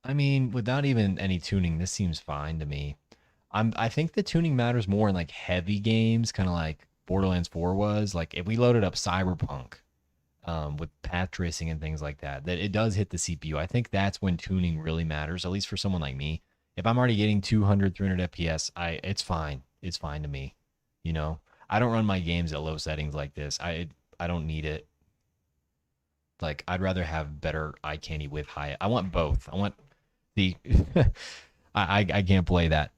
I mean, without even any tuning, this seems fine to me. I think the tuning matters more in like heavy games, kind of like Borderlands 4 was. Like if we loaded up Cyberpunk with path tracing and things like that, that it does hit the CPU. I think that's when tuning really matters, at least for someone like me. If I'm already getting 200, 300 FPS, it's fine. It's fine to me. You know, I don't run my games at low settings like this. I don't need it. Like I'd rather have better eye candy with high. I want both. I want the I can't play that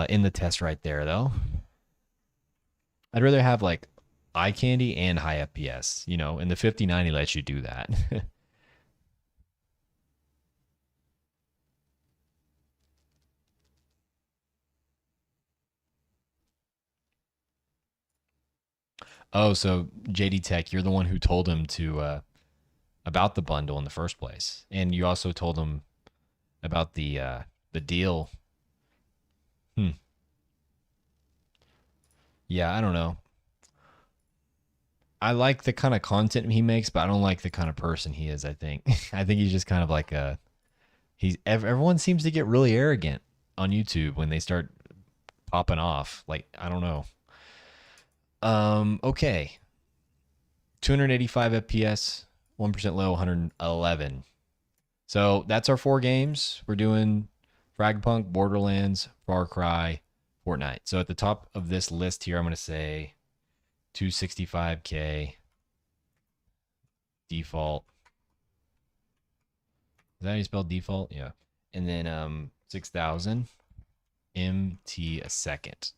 in the test right there though. I'd rather have like eye candy and high FPS, you know, and the 5090 lets you do that. Oh, so JD Tech, you're the one who told him to about the bundle in the first place, and you also told him about the deal. Hmm. Yeah, I don't know. I like the kind of content he makes, but I don't like the kind of person he is. I think. I think he's just kind of like a. Everyone seems to get really arrogant on YouTube when they start popping off. Like I don't know. Okay. 285 FPS, 1% low, 111. So that's our 4 games. We're doing Fragpunk, Borderlands, Far Cry, Fortnite. So at the top of this list here, I'm going to say 265K default. Is that how you spell default? Yeah. And then 6,000 MT a second.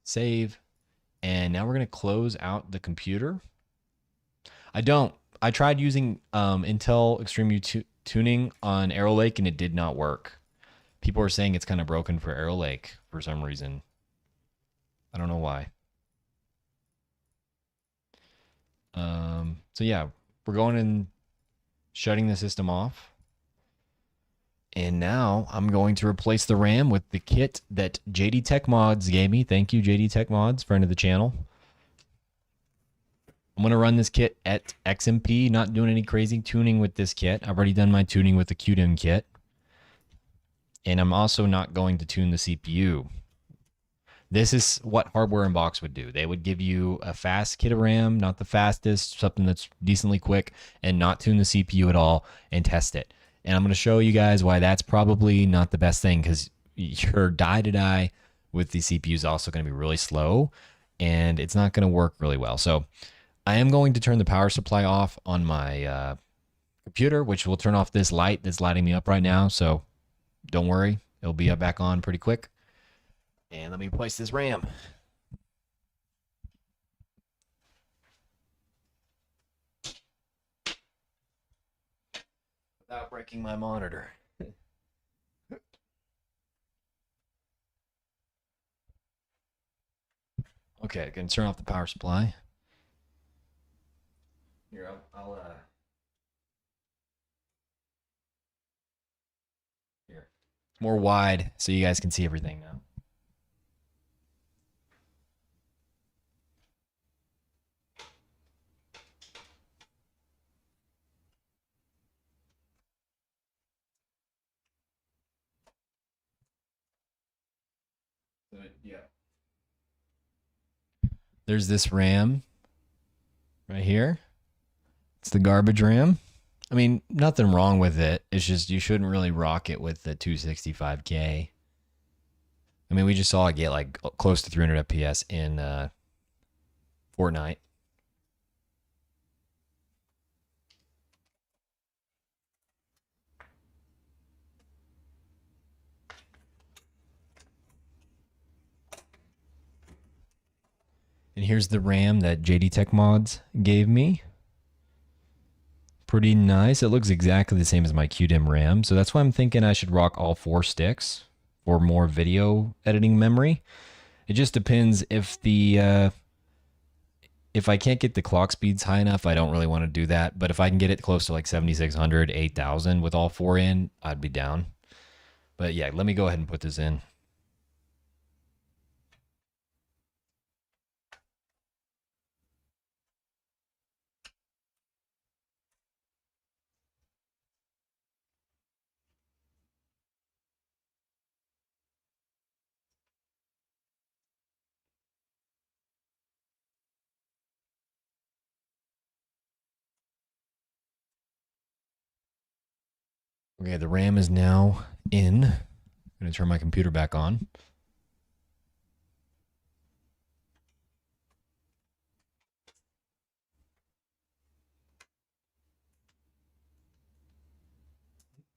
Save. And now we're going to close out the computer. I tried using Intel Extreme tuning on Arrow Lake and it did not work. People are saying it's kind of broken for Arrow Lake for some reason. I don't know why. So yeah, we're going and shutting the system off. And now I'm going to replace the RAM with the kit that JD Tech Mods gave me. Thank you, JD Tech Mods, friend of the channel. I'm going to run this kit at XMP, not doing any crazy tuning with this kit. I've already done my tuning with the Cudimm kit. And I'm also not going to tune the CPU. This is what Hardware Unbox would do. They would give you a fast kit of RAM, not the fastest, something that's decently quick, and not tune the CPU at all and test it. And I'm going to show you guys why that's probably not the best thing, because your die-to-die with the CPU is also going to be really slow, and it's not going to work really well. So I am going to turn the power supply off on my computer, which will turn off this light that's lighting me up right now. So don't worry, it'll be back on pretty quick. And let me replace this RAM. Without breaking my monitor. Okay, gonna turn off the power supply. Here, I'll here. It's more wide so you guys can see everything now. So, yeah. There's this RAM right here. It's the garbage RAM. I mean, nothing wrong with it. It's just you shouldn't really rock it with the 265K. I mean, we just saw it get like close to 300 FPS in Fortnite. And here's the RAM that JD Tech Mods gave me. Pretty nice. It looks exactly the same as my Cudimm RAM. So that's why I'm thinking I should rock all 4 sticks for more video editing memory. It just depends if the if I can't get the clock speeds high enough, I don't really want to do that. But if I can get it close to like 7600, 8000 with all 4 in, I'd be down. But yeah, let me go ahead and put this in. Okay, the RAM is now in. I'm going to turn my computer back on.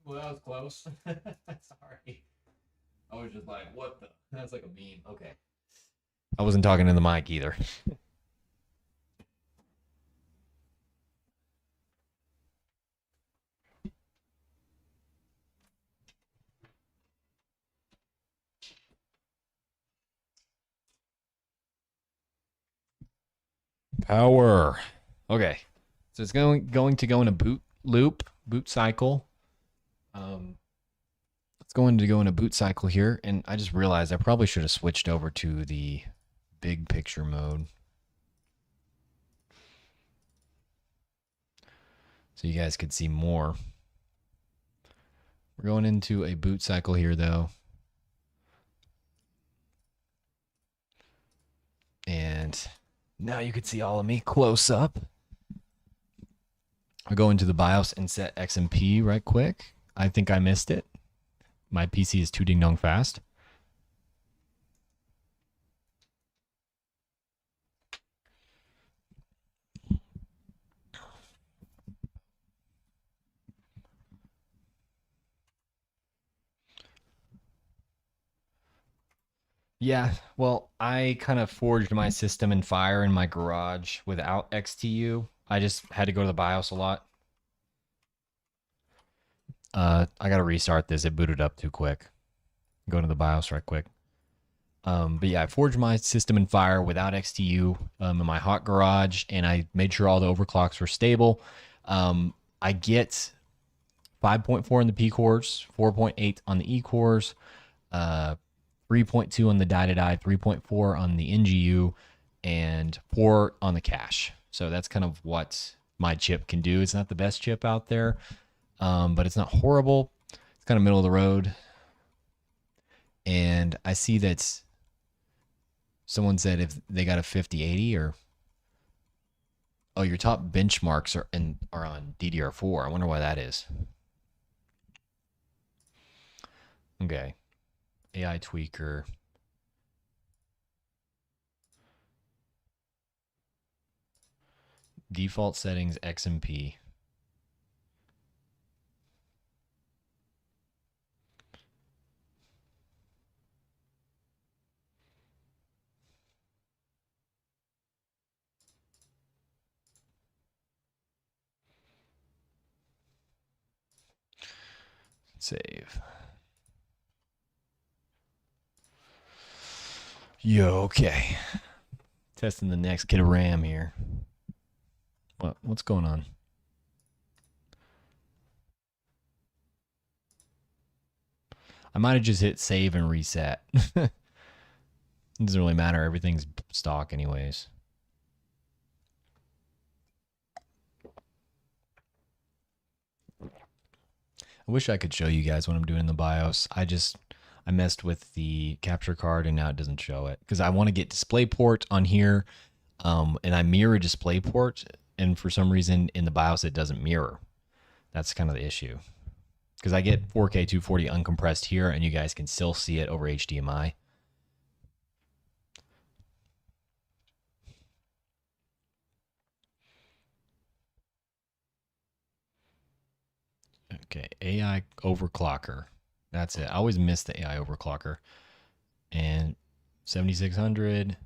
Well, that was close. Sorry. I was just like, what the? That's like a meme. Okay. I wasn't talking to the mic either. Power. Okay. So it's going to go in a boot cycle. It's going to go in a boot cycle here, and I just realized I probably should have switched over to the big picture mode. So you guys could see more. We're going into a boot cycle here though. And now you can see all of me close up. I'll go into the BIOS and set XMP right quick. I think I missed it. My PC is too ding dong fast. Yeah, well, I kind of forged my system in Fire in my garage without XTU. I just had to go to the BIOS a lot. I gotta restart this. It booted up too quick. Go to the BIOS right quick. But yeah, I forged my system in Fire without XTU in my hot garage, and I made sure all the overclocks were stable. I get 5.4 on the P cores, 4.8 on the E cores, 3.2 on the die-to-die, 3.4 on the NGU, and 4 on the cache. So that's kind of what my chip can do. It's not the best chip out there, but it's not horrible. It's kind of middle of the road. and I see that someone said if they got a 5080 or oh, your top benchmarks are on DDR4. I wonder why that is. Okay. AI tweaker. Default settings XMP. Save. Yo, okay. Testing the next kit of RAM here. What's going on? I might have just hit save and reset. It doesn't really matter. Everything's stock anyways. I wish I could show you guys what I'm doing in the BIOS. I messed with the capture card and now it doesn't show it because I want to get DisplayPort on here, and I mirror DisplayPort, and for some reason in the BIOS it doesn't mirror. That's kind of the issue because I get 4K 240 uncompressed here, and you guys can still see it over HDMI. Okay, AI overclocker. That's it. I always miss the AI overclocker. And 7600.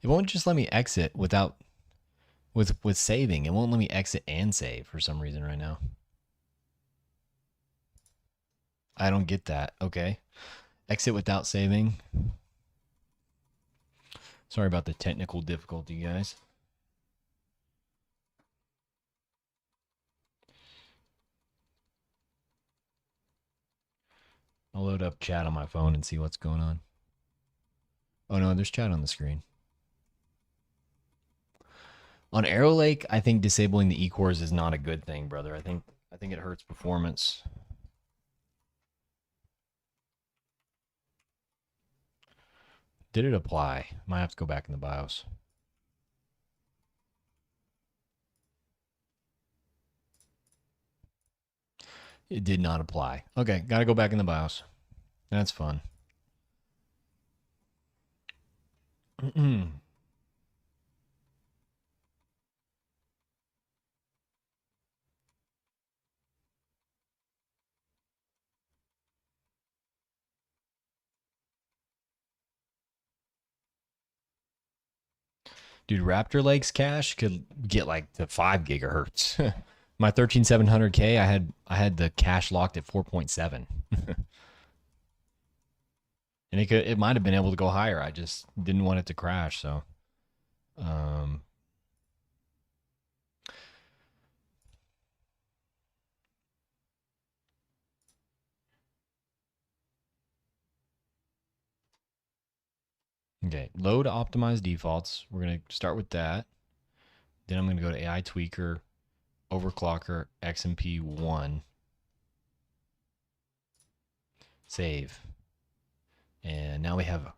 It won't just let me exit without with saving. It won't let me exit and save for some reason right now. I don't get that. Okay. Exit without saving. Sorry about the technical difficulty, guys. I'll load up chat on my phone and see what's going on. Oh no, there's chat on the screen. On Arrow Lake, I think disabling the E-cores is not a good thing, brother. I think it hurts performance. Did it apply? Might have to go back in the BIOS. It did not apply. Okay, gotta go back in the BIOS. That's fun. Dude, Raptor Lake's cache could get like to 5 gigahertz. My 13700K, I had the cache locked at 4.7. And it might have been able to go higher. I just didn't want it to crash, so um okay, load optimized defaults. We're going to start with that. Then I'm going to go to AI tweaker, overclocker, XMP1. Save. And now we have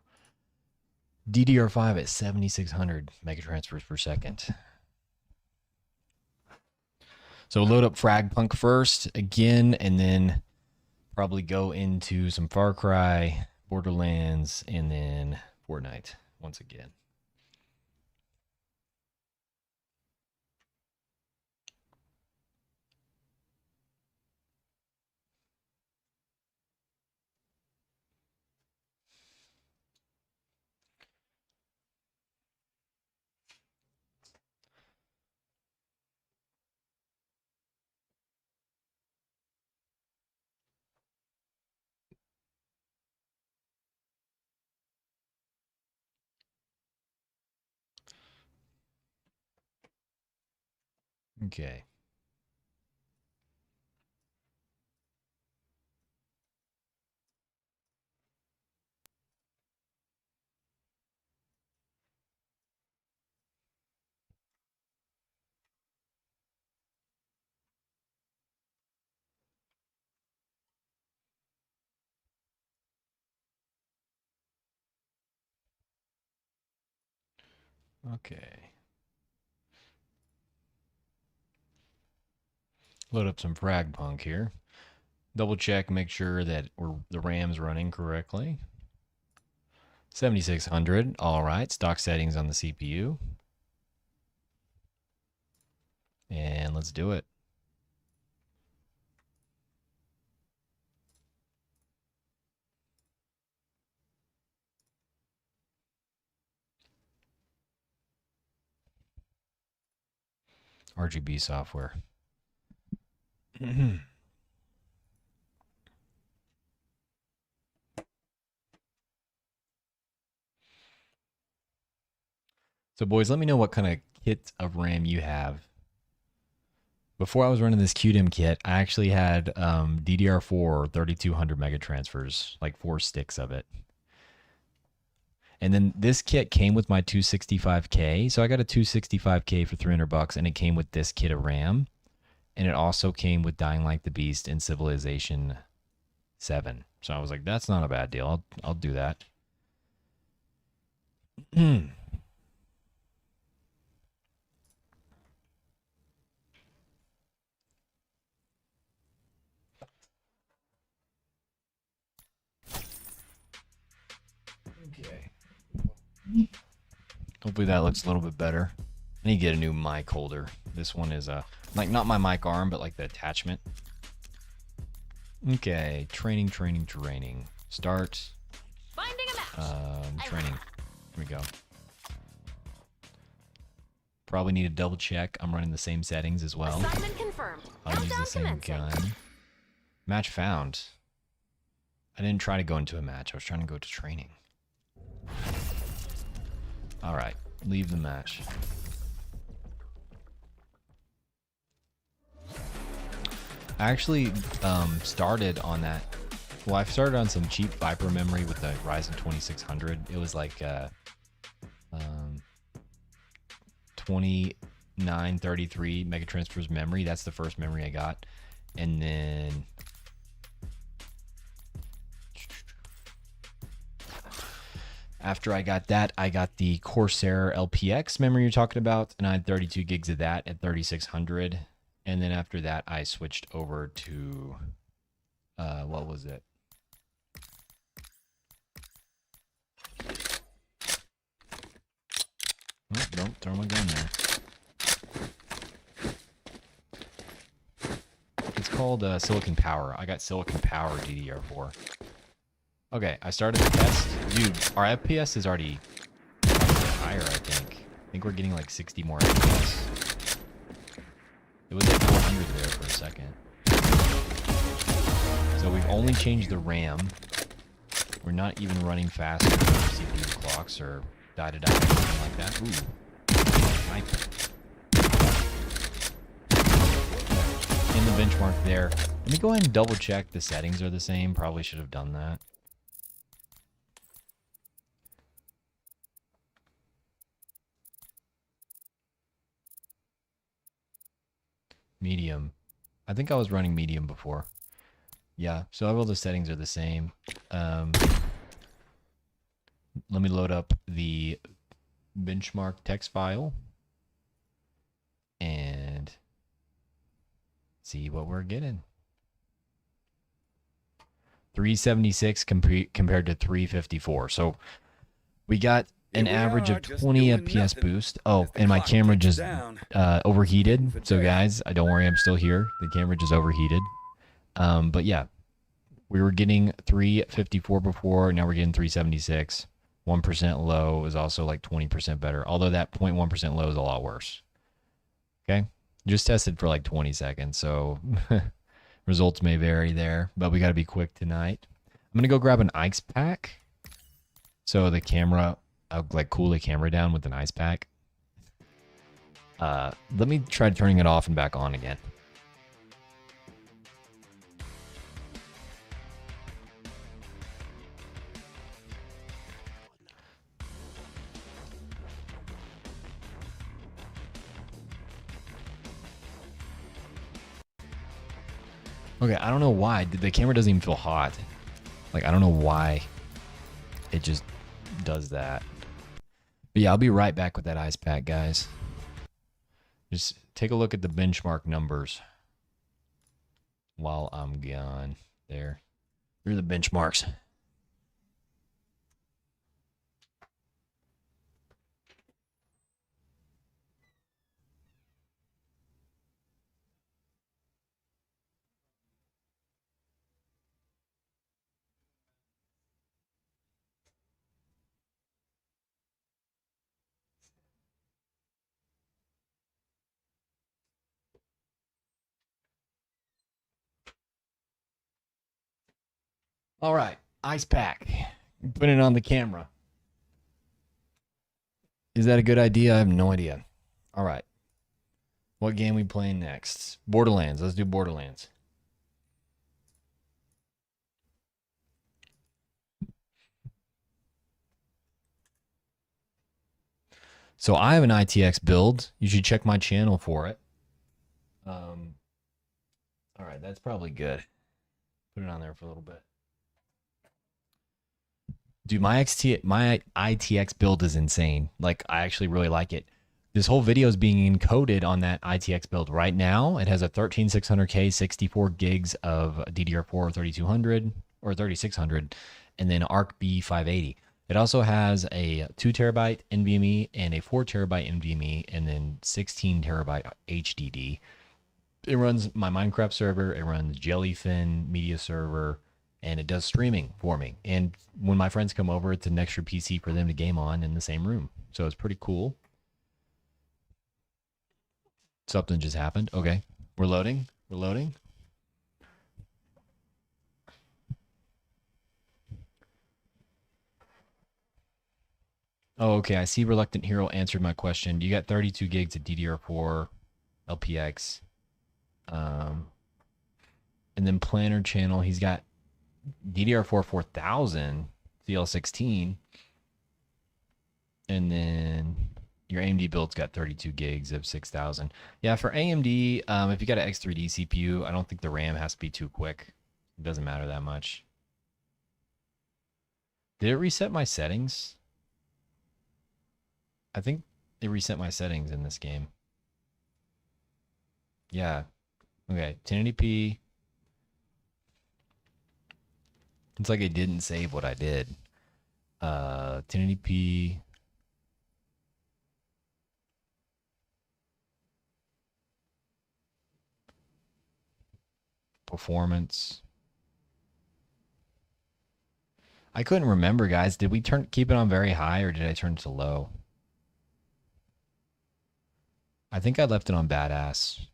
DDR5 at 7600 megatransfers per second. So load up Fragpunk first again, and then probably go into some Far Cry, Borderlands, and then Fortnite once again. Okay. Okay. Load up some frag punk here. Double check, make sure that the RAM's running correctly. 7600. All right. Stock settings on the CPU. And let's do it. RGB software. So, boys, let me know what kind of kit of RAM you have. Before I was running this Cudimm kit, I actually had DDR4 3200 mega transfers, like 4 sticks of it. And then this kit came with my 265K. So I got a 265K for $300, and it came with this kit of RAM. And it also came with Dying Like the Beast and Civilization 7. So I was like, that's not a bad deal. I'll do that. Okay. Hopefully that looks a little bit better. I need to get a new mic holder. This one is like not my mic arm, but like the attachment. Okay, training. Start. Finding a match. Training. Here we go. Probably need to double check. I'm running the same settings as well. Assignment confirmed. I'll use the same gun. Match found. I didn't try to go into a match. I was trying to go to training. All right, leave the match. I actually started on that. Well, I started on some cheap Viper memory with the Ryzen 2600. It was like 2933 mega transfers memory. That's the first memory I got. And then after I got that, I got the Corsair LPX memory you're talking about, and I had 32 gigs of that at 3600. And then after that, I switched over to, what was it? Oh, don't throw my gun there. It's called Silicon Power. I got Silicon Power DDR4. Okay, I started the test. Dude, our FPS is already higher, I think. I think we're getting like 60 more FPS. It was at 400 there for a second. So we've only changed the RAM. We're not even running faster than our CPU clocks or dotted out or anything like that. Ooh. Sniper. In the benchmark there. Let me go ahead and double check the settings are the same. Probably should have done that. Medium. I think I was running medium before. Yeah, so all the settings are the same. Let me load up the benchmark text file and see what we're getting. 376 compared to 354. So we got an average of 20 FPS boost. Oh, and my camera just overheated. So guys, don't worry, I'm still here. The camera just overheated. But yeah, we were getting 354 before. Now we're getting 376. 1% low is also like 20% better. Although that 0.1% low is a lot worse. Okay, just tested for like 20 seconds. So results may vary there, but we got to be quick tonight. I'm going to go grab an ice pack. So the camera, I'll like cool the camera down with an ice pack. Let me try turning it off and back on again. Okay, I don't know why. The camera doesn't even feel hot. Like, I don't know why it just does that. But yeah, I'll be right back with that ice pack, guys. Just take a look at the benchmark numbers while I'm gone. There. Here are the benchmarks. All right, ice pack. Put it on the camera. Is that a good idea? I have no idea. All right. What game we playing next? Borderlands. Let's do Borderlands. So I have an ITX build. You should check my channel for it. All right, that's probably good. Put it on there for a little bit. Dude, my ITX build is insane. Like, I actually really like it. This whole video is being encoded on that ITX build right now. It has a 13600K, 64 gigs of DDR4 3200 or 3600, and then ARC B580. It also has a 2 terabyte NVMe and a 4 terabyte NVMe, and then 16 terabyte HDD. It runs my Minecraft server. It runs Jellyfin Media Server, and it does streaming for me. And when my friends come over, it's an extra PC for them to game on in the same room. So it's pretty cool. Something just happened. Okay, we're loading. We're loading. Oh, okay. I see Reluctant Hero answered my question. You got 32 gigs of DDR4 LPX. And then Planner Channel, he's got DDR4 4000 CL16. And then your AMD build's got 32 gigs of 6000. Yeah, for AMD, if you got an X3D CPU, I don't think the RAM has to be too quick. It doesn't matter that much. Did it reset my settings? I think it reset my settings in this game. Yeah. Okay, 1080p. It's like it didn't save what I did. 1080p. Performance. I couldn't remember, guys. Did we keep it on very high or did I turn it to low? I think I left it on badass.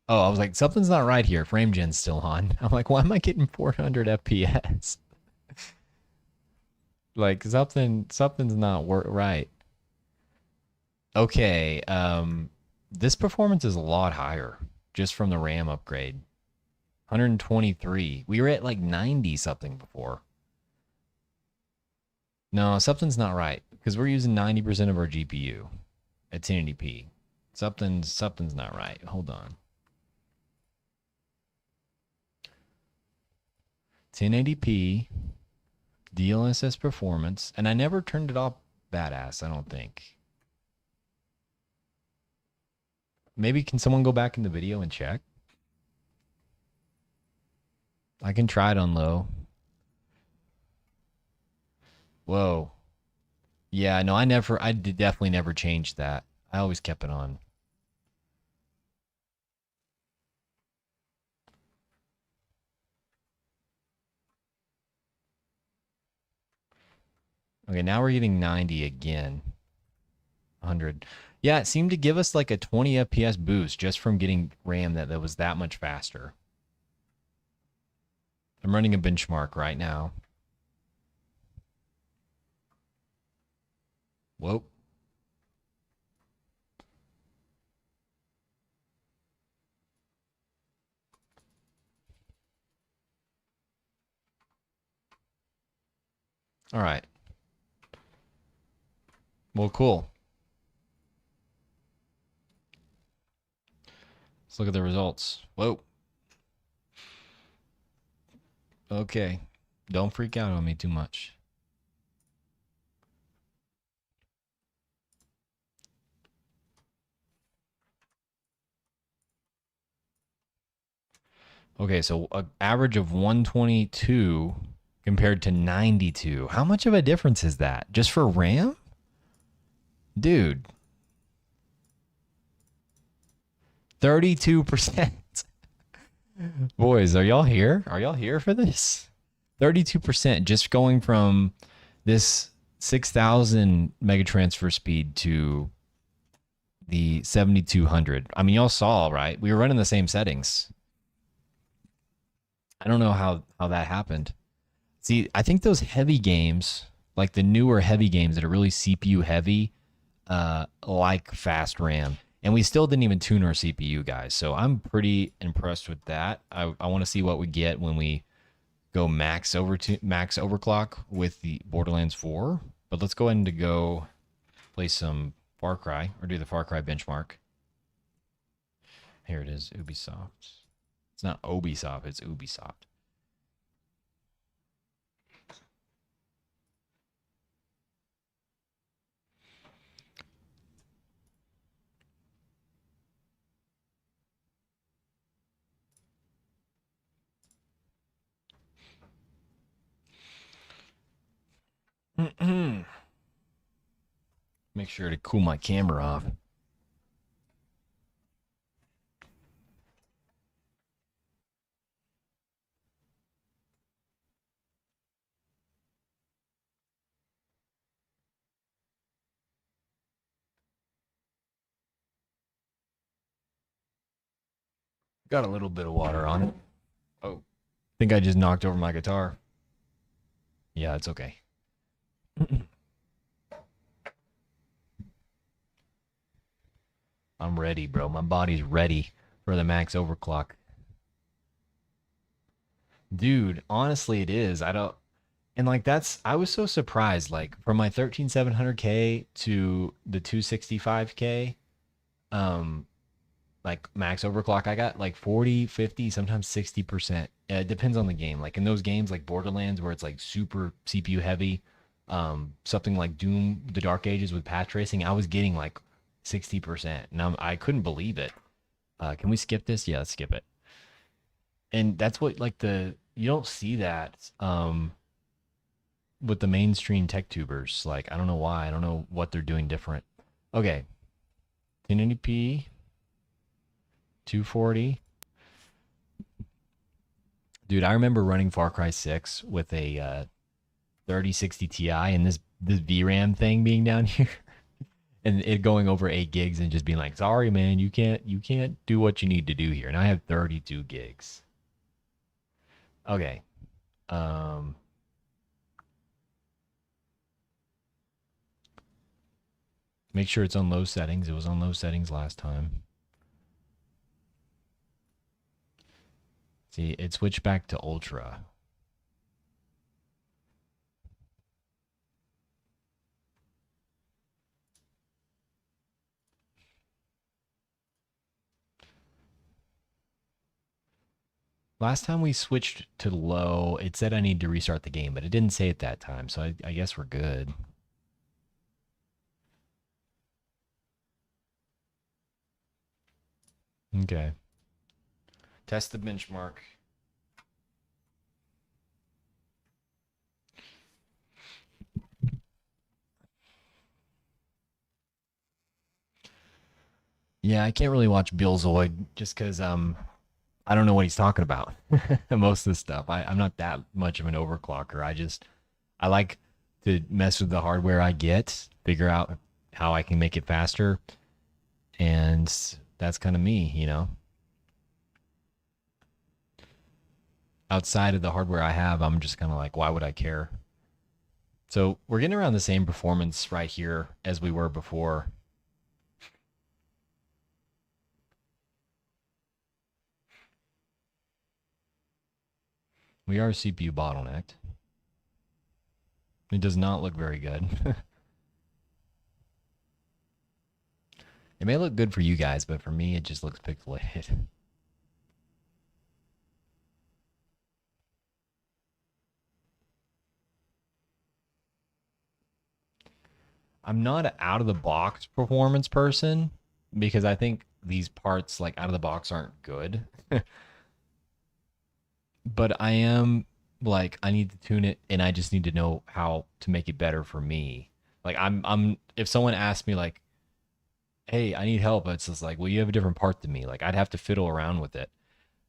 Oh, I was like, something's not right here. Frame gen's still on. I'm like, why am I getting 400 FPS? Like something's not right. Okay, this performance is a lot higher just from the RAM upgrade. 123. We were at like 90 something before. No, something's not right because we're using 90% of our GPU at 1080p. Something's not right. Hold on. 1080p DLSS performance, and I never turned it off badass, I don't think. Maybe can someone go back in the video and check? I can try it on low. Whoa. Yeah, no, I did definitely never changed that. I always kept it on. Okay, now we're getting 90 again. 100. Yeah, it seemed to give us like a 20 FPS boost just from getting RAM that was that much faster. I'm running a benchmark right now. Whoa. All right. Well, cool. Let's look at the results. Whoa. Okay. Don't freak out on me too much. Okay, so an average of 122 compared to 92. How much of a difference is that? Just for RAM? Dude, 32%. Boys, are y'all here? Are y'all here for this? 32% just going from this 6,000 mega transfer speed to the 7,200. I mean, y'all saw, right? We were running the same settings. I don't know how that happened. See, I think those heavy games, like the newer heavy games that are really CPU heavy, like fast RAM. And we still didn't even tune our CPU, guys. So I'm pretty impressed with that. I want to see what we get when we go max overclock with the Borderlands 4. But let's go ahead and go play some Far Cry or do the Far Cry benchmark. Here it is, Ubisoft. It's not Ubisoft, it's Ubisoft. Make sure to cool my camera off. Got a little bit of water on it. Oh, I think I just knocked over my guitar. Yeah, it's okay. I'm ready, bro. My body's ready for the max overclock. Dude, honestly, it is. I don't, and like I was so surprised. Like from my 13700K to the 265K, um, like max overclock, I got like 40, 50, sometimes 60%. It depends on the game. Like in those games like Borderlands where it's like super CPU heavy, something like Doom, The Dark Ages with path tracing, I was getting like 60%. And I couldn't believe it. Can we skip this? Yeah, let's skip it. And that's what like you don't see that with the mainstream tech tubers. Like I don't know why. I don't know what they're doing different. Okay. 1080p 240. Dude, I remember running Far Cry 6 with a 3060 Ti and this VRAM thing being down here and it going over 8 gigs and just being like, "Sorry man, you can't do what you need to do here." And I have 32 gigs. Okay. Um Make sure it's on low settings. It was on low settings last time. See, it switched back to ultra. Last time we switched to low, it said I need to restart the game, but it didn't say it that time, so I guess we're good. Okay. Test the benchmark. Yeah, I can't really watch Bill Zoid just because I don't know what he's talking about. Most of the stuff. I'm not that much of an overclocker. I like to mess with the hardware I get, figure out how I can make it faster, and that's kind of me, you know. Outside of the hardware I have, I'm just kind of like, why would I care? So we're getting around the same performance right here as we were before. We are CPU bottlenecked. It does not look very good. It may look good for you guys, but for me, it just looks pixelated. I'm not an out of the box performance person because I think these parts like out of the box aren't good. But I am like I need to tune it and I just need to know how to make it better for me. Like I'm if someone asked me like, "Hey, I need help." It's just like, "Well, you have a different part than me." Like I'd have to fiddle around with it.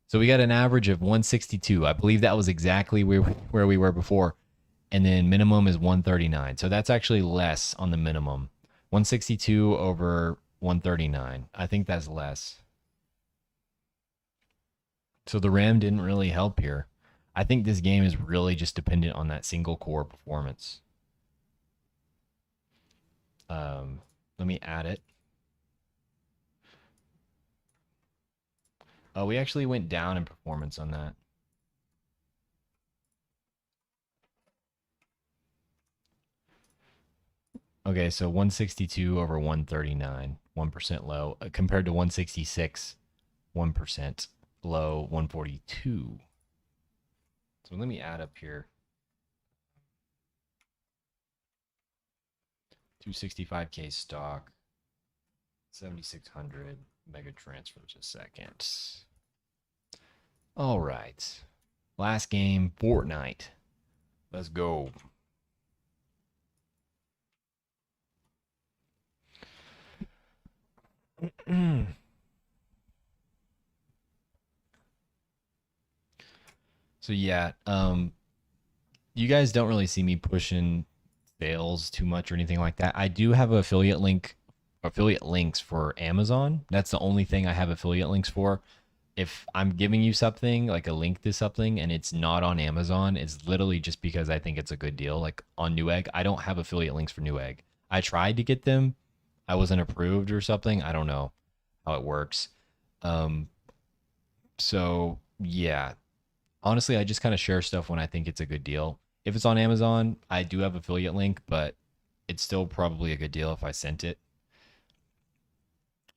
So we got an average of 162. I believe that was exactly where we were before. And then minimum is 139. So that's actually less on the minimum. 162 over 139. I think that's less. So the RAM didn't really help here. I think this game is really just dependent on that single core performance. Let me add it. Oh, we actually went down in performance on that. Okay, so 162 over 139, 1% low, compared to 166, 1% low, 142. So let me add up here. 265K stock, 7,600 mega transfers a second. All right. Last game, Fortnite. Let's go. So yeah, you guys don't really see me pushing sales too much or anything like that. I do have affiliate links for Amazon. That's the only thing I have affiliate links for. If I'm giving you something like a link to something and it's not on Amazon, it's literally just because I think it's a good deal. Like on Newegg, I don't have affiliate links for Newegg. I tried to get them, I wasn't approved or something. I don't know how it works. Um, so yeah, honestly, I just kind of share stuff when I think it's a good deal. If it's on Amazon, I do have affiliate link, but it's still probably a good deal if I sent it.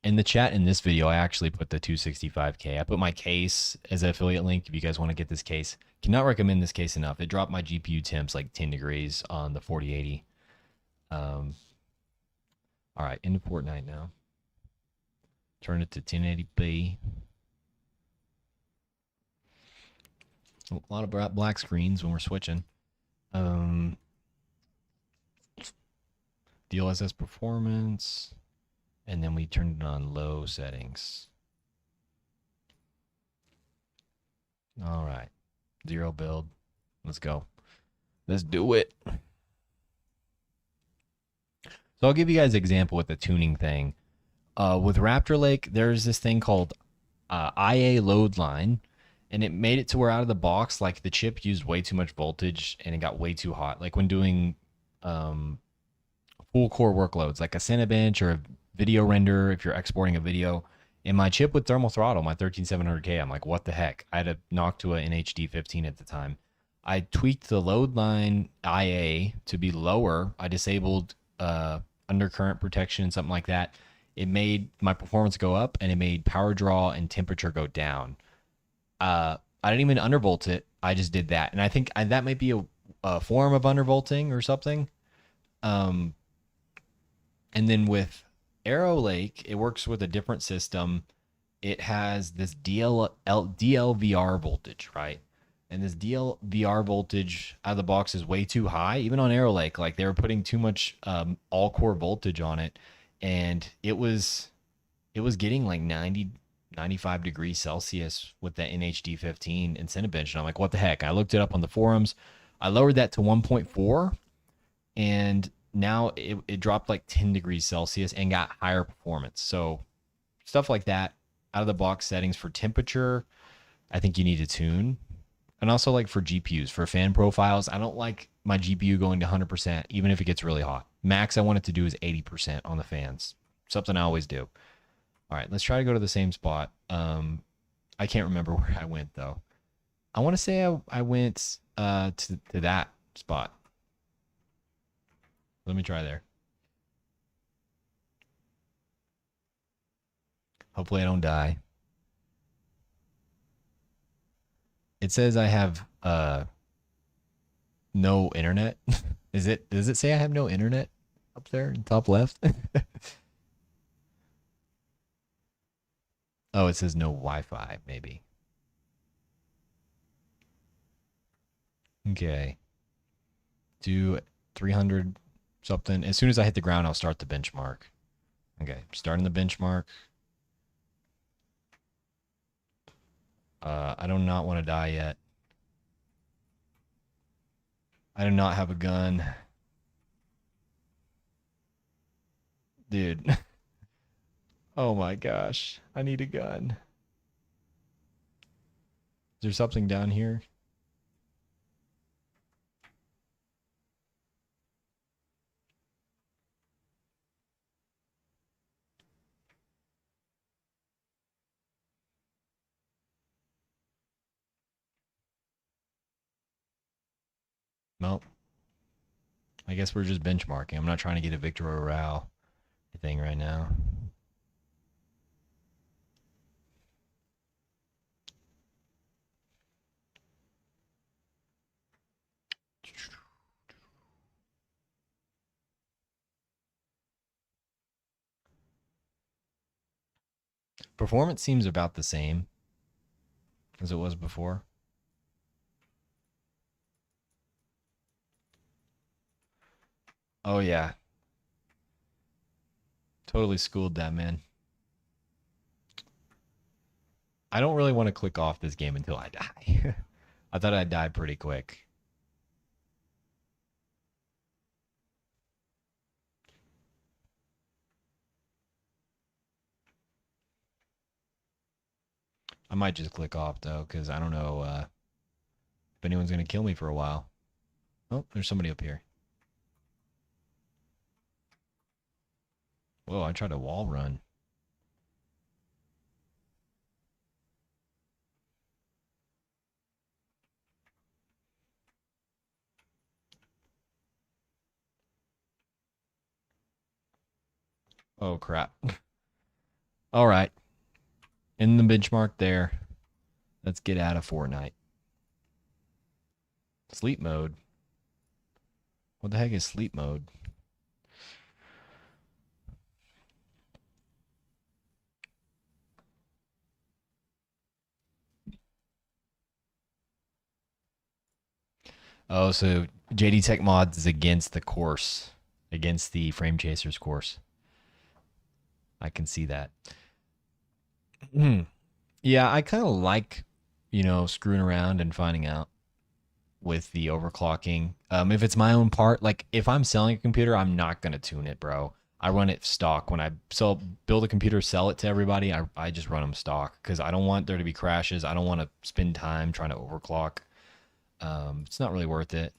In the chat in this video, I actually put the 265K. I put my case as an affiliate link if you guys want to get this case. Cannot recommend this case enough. It dropped my GPU temps like 10 degrees on the 4080. All right, into Fortnite now. Turn it to 1080p. A lot of black screens when we're switching. DLSS performance. And then we turned it on low settings. All right. Zero build. Let's go. Let's do it. So I'll give you guys an example with the tuning thing. With Raptor Lake, there's this thing called IA load line, and it made it to where out of the box, like the chip used way too much voltage and it got way too hot. Like when doing full core workloads, like a Cinebench or a video render, if you're exporting a video. And my chip with thermal throttle, my 13700K, I'm like, what the heck? I had to knock to an NHD 15 at the time. I tweaked the load line IA to be lower. I disabled undercurrent protection, something like that. It made my performance go up and it made power draw and temperature go down. I didn't even undervolt it. I just did that. And I think that might be a form of undervolting or something. And then with Arrow Lake, it works with a different system. It has this DLVR voltage, right? And this DLVR voltage out of the box is way too high. Even on Arrow Lake, like they were putting too much all core voltage on it, and it was getting like 90, 95 degrees Celsius with that NHD 15 and Cinebench. And I'm like, what the heck? I looked it up on the forums. I lowered that to 1.4, and now it dropped like 10 degrees Celsius and got higher performance. So stuff like that, out of the box settings for temperature, I think you need to tune. And also like for GPUs, for fan profiles, I don't like my GPU going to 100%, even if it gets really hot. Max I want it to do is 80% on the fans. Something I always do. All right, let's try to go to the same spot. I can't remember where I went though. I want to say I went to that spot. Let me try there. Hopefully I don't die. It says I have no internet. Does it say I have no internet? up there in top left. Oh, it says no Wi-Fi, maybe. Okay. Do 300 something. As soon as I hit the ground, I'll start the benchmark. Okay, starting the benchmark. I do not want to die yet. I do not have a gun. Dude. Oh my gosh. I need a gun. Is there something down here? Nope. I guess we're just benchmarking. I'm not trying to get a victory royale thing right now. Performance seems about the same as it was before. Oh yeah. Totally schooled that, man. I don't really want to click off this game until I die. I thought I'd die pretty quick. I might just click off though, because I don't know if anyone's gonna kill me for a while. Oh, there's somebody up here. Whoa, I tried a wall run. Oh crap. All right. In the benchmark there. Let's get out of Fortnite. Sleep mode. What the heck is sleep mode? Oh, so JD Tech Mods is against the course, against the Frame Chasers course. I can see that. Yeah, I kind of like, screwing around and finding out with the overclocking. If it's my own part, like if I'm selling a computer, I'm not gonna tune it, bro. I run it stock. When I build a computer, sell it to everybody, I just run them stock because I don't want there to be crashes. I don't want to spend time trying to overclock. It's not really worth it.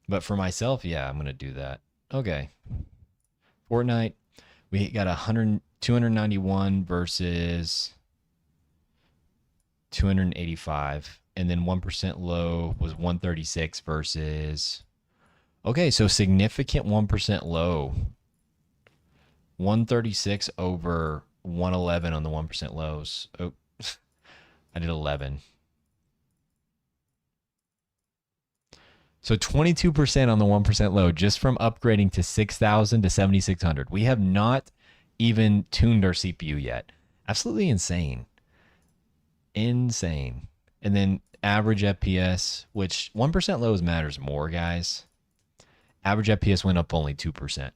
But for myself, yeah, I'm gonna do that. Okay. Fortnite, we got 291 versus 285, and then 1% low was 136 versus. Okay, so significant 1% low. 136 over 111 on the 1% lows. Oh, I did 11. So 22% on the 1% low just from upgrading to 6,000 to 7,600. We have not even tuned our CPU yet. Absolutely insane. Insane. And then average FPS, which 1% lows matters more, guys. Average FPS went up only 2%.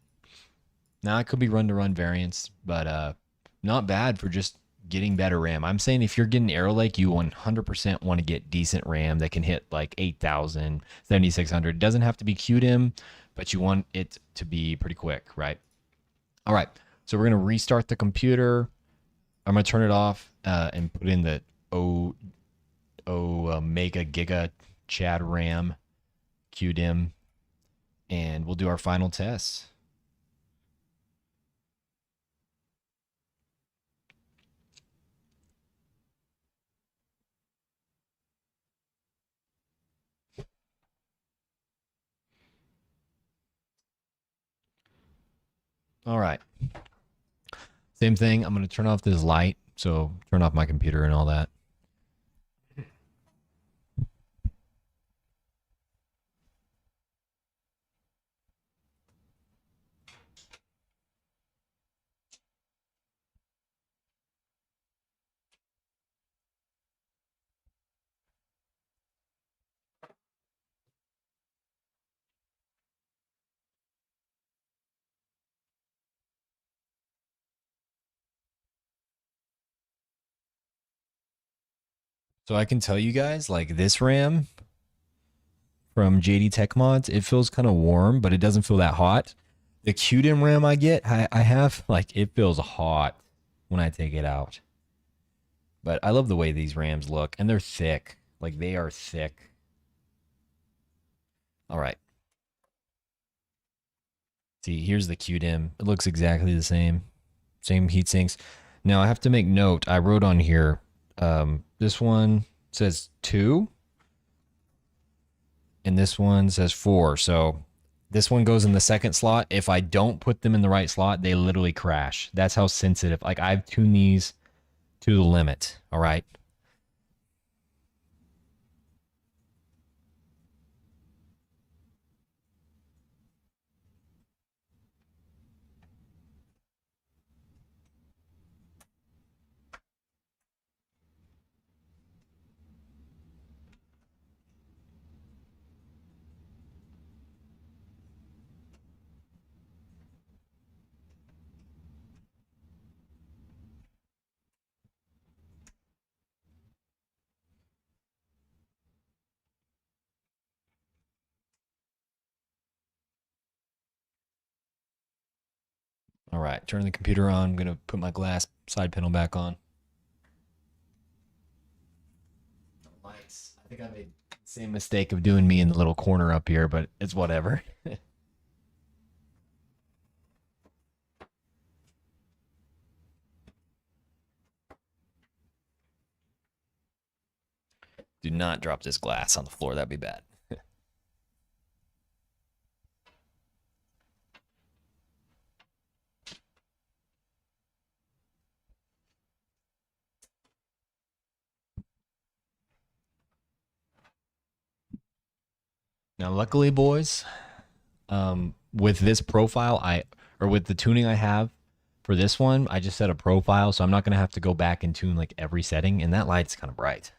Now it could be run to run variance, but not bad for just getting better RAM. I'm saying if you're getting Arrow Lake, you 100% want to get decent RAM that can hit like 8,000, 7,600. It doesn't have to be Cudimm, but you want it to be pretty quick, right? All right. So we're going to restart the computer. I'm going to turn it off and put in the Mega Giga Chad RAM Cudimm, and we'll do our final tests. All right. Same thing. I'm going to turn off this light. So turn off my computer and all that. So I can tell you guys, like this RAM from JD Tech Mods, it feels kind of warm, but it doesn't feel that hot. The Cudimm RAM I have, like it feels hot when I take it out. But I love the way these RAMs look, and they're thick. Like they are thick. All right. See, here's the Cudimm. It looks exactly the same. Same heat sinks. Now I have to make note. I wrote on here, this one says 2, and this one says 4. So this one goes in the second slot. If I don't put them in the right slot, they literally crash. That's how sensitive. Like I've tuned these to the limit. All right. All right. Turn the computer on. I'm going to put my glass side panel back on. Lights. I think I made the same mistake of doing me in the little corner up here, but it's whatever. Do not drop this glass on the floor. That'd be bad. Now, luckily, boys, with this profile, with the tuning I have for this one, I just set a profile, so I'm not gonna have to go back and tune like every setting. And that light's kind of bright.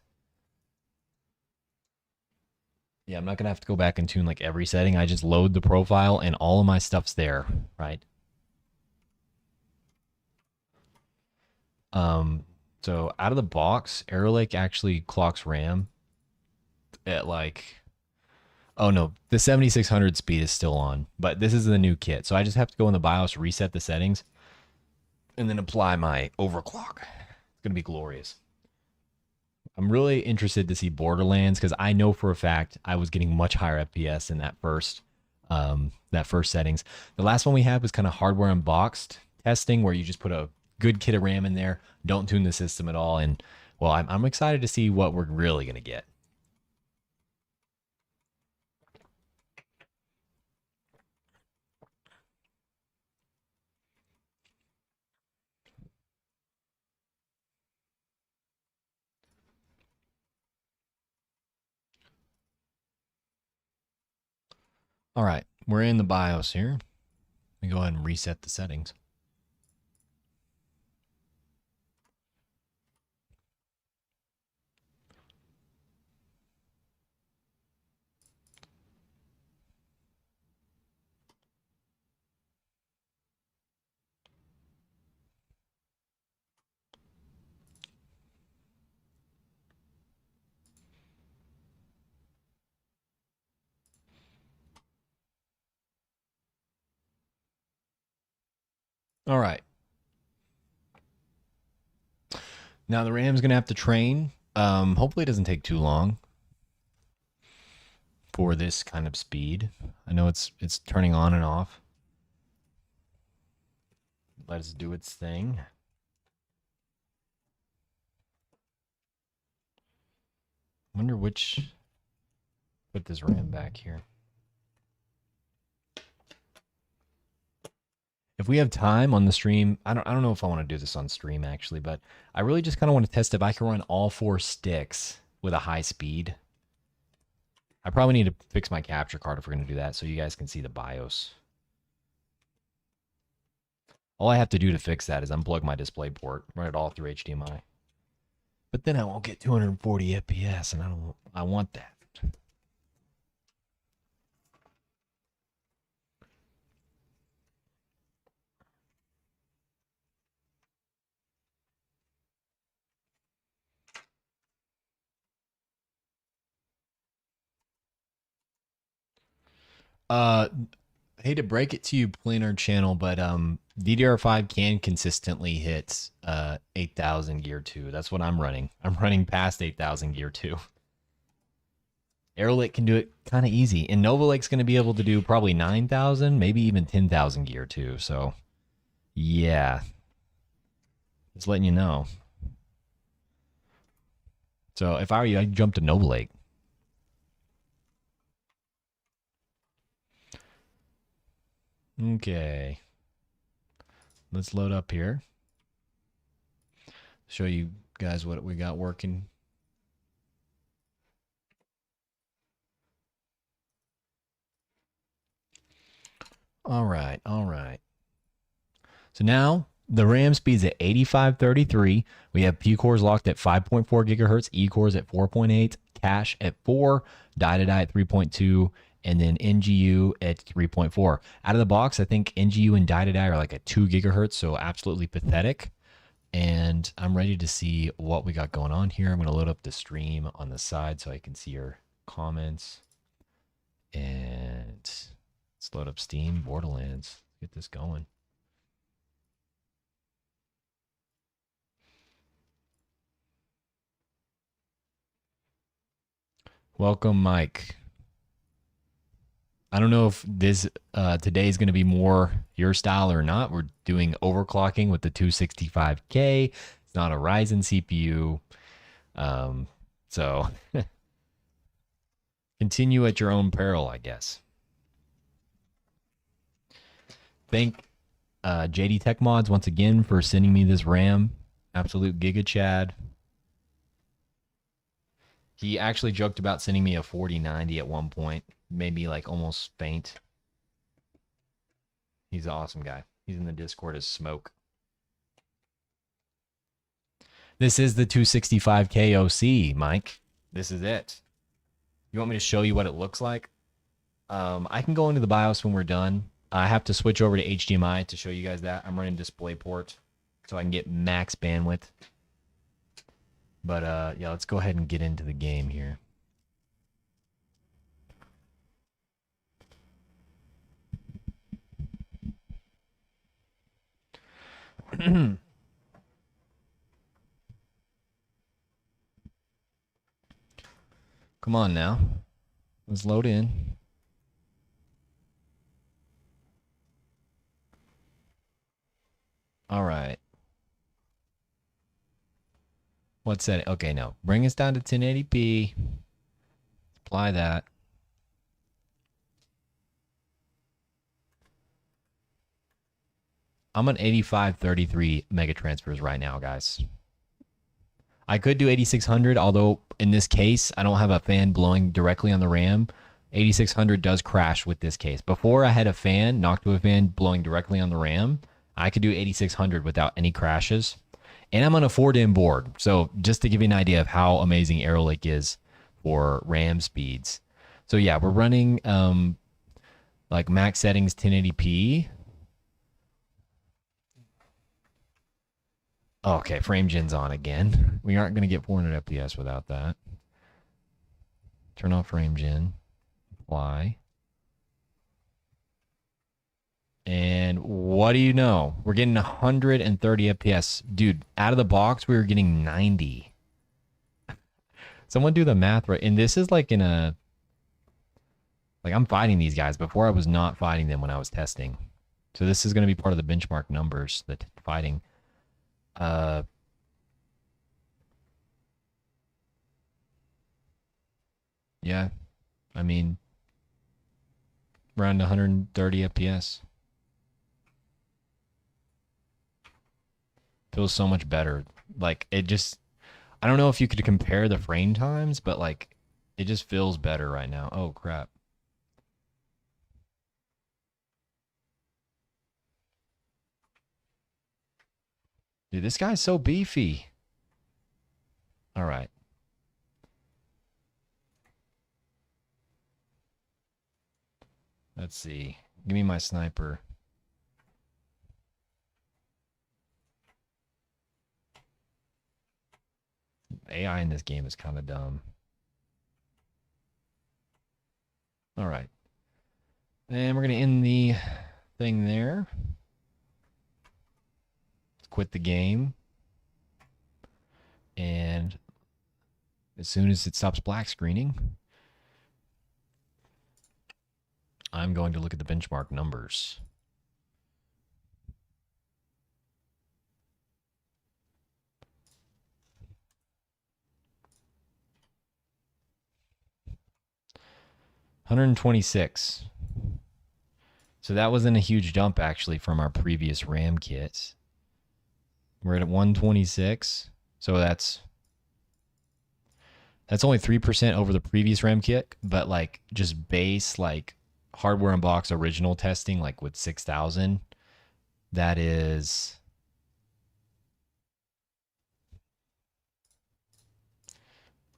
Yeah, I'm not gonna have to go back and tune like every setting. I just load the profile, and all of my stuff's there, right? Um, so out of the box, Arrow Lake actually clocks RAM at like, oh no, the 7600 speed is still on, but this is the new kit. So I just have to go in the BIOS, reset the settings, and then apply my overclock. It's gonna be glorious. I'm really interested to see Borderlands because I know for a fact I was getting much higher FPS in that first settings. The last one we had was kind of hardware unboxed testing where you just put a good kit of RAM in there, don't tune the system at all, and well, I'm excited to see what we're really gonna get. All right, we're in the BIOS here. Let me go ahead and reset the settings. All right. Now the RAM's gonna have to train. Hopefully it doesn't take too long for this kind of speed. I know it's turning on and off. Let us do its thing. Wonder which. Put this RAM back here. If we have time on the stream, I don't know if I want to do this on stream actually, but I really just kind of want to test if I can run all 4 sticks with a high speed. I probably need to fix my capture card if we're going to do that so you guys can see the BIOS. All I have to do to fix that is unplug my display port, run it all through HDMI. But then I won't get 240 FPS, and I want that. Uh, hate to break it to you, planar channel, but DDR5 can consistently hit 8,000 gear 2. That's what I'm running. I'm running past 8,000 gear 2. Aerolit can do it kind of easy, and Nova Lake's going to be able to do probably 9,000, maybe even 10,000 gear 2. So, yeah, just letting you know. So, if I were you, I'd jump to Nova Lake. Okay, let's load up here. Show you guys what we got working. All right, all right. So now the RAM speed's at 8533. We have P cores locked at 5.4 gigahertz, E cores at 4.8, cache at 4, die to die at 3.2, and then NGU at 3.4. Out of the box, I think NGU and die to die are like at 2 gigahertz, so absolutely pathetic. And I'm ready to see what we got going on here. I'm going to load up the stream on the side so I can see your comments. And let's load up Steam, Borderlands. Get this going. Welcome, Mike. I don't know if this today is going to be more your style or not. We're doing overclocking with the 265K. It's not a Ryzen CPU. So continue at your own peril, I guess. Thank JD Tech Mods once again for sending me this RAM. Absolute Giga Chad. He actually joked about sending me a 4090 at one point. Made me like almost faint. He's an awesome guy. He's in the Discord as Smoke. This is the 265K OC, Mike. This is it. You want me to show you what it looks like? I can go into the BIOS when we're done. I have to switch over to HDMI to show you guys that. I'm running DisplayPort so I can get max bandwidth. But yeah, let's go ahead and get into the game here. Come on now. Let's load in. All right. What's that? Okay, no. Bring us down to 1080p. Apply that. I'm on 8533 mega transfers right now, guys. I could do 8600, although in this case, I don't have a fan blowing directly on the RAM. 8600 does crash with this case. Before I had a fan, Noctua fan blowing directly on the RAM, I could do 8600 without any crashes. And I'm on a 4DIMM board. So just to give you an idea of how amazing Arrow Lake is for RAM speeds. So yeah, we're running like max settings 1080p. Okay, frame gen's on again. We aren't going to get 400 FPS without that. Turn off frame gen. Apply. And what do you know? We're getting 130 FPS. Dude, out of the box, we were getting 90. Someone do the math right. And this is like in a... Like, I'm fighting these guys. Before, I was not fighting them when I was testing. So this is going to be part of the benchmark numbers, the fighting. Yeah, I mean, around 130 FPS. Feels so much better. Like, it just, I don't know if you could compare the frame times, but like, it just feels better right now. Oh, crap. Dude, this guy's so beefy. All right. Let's see. Give me my sniper. AI in this game is kind of dumb. All right. And we're going to end the thing there. Quit the game. And as soon as it stops black screening, I'm going to look at the benchmark numbers. $126. So that wasn't a huge jump actually from our previous RAM kit. We're at 126. So that's only 3% over the previous RAM kit, but like just base like hardware and box original testing like with 6,000, that is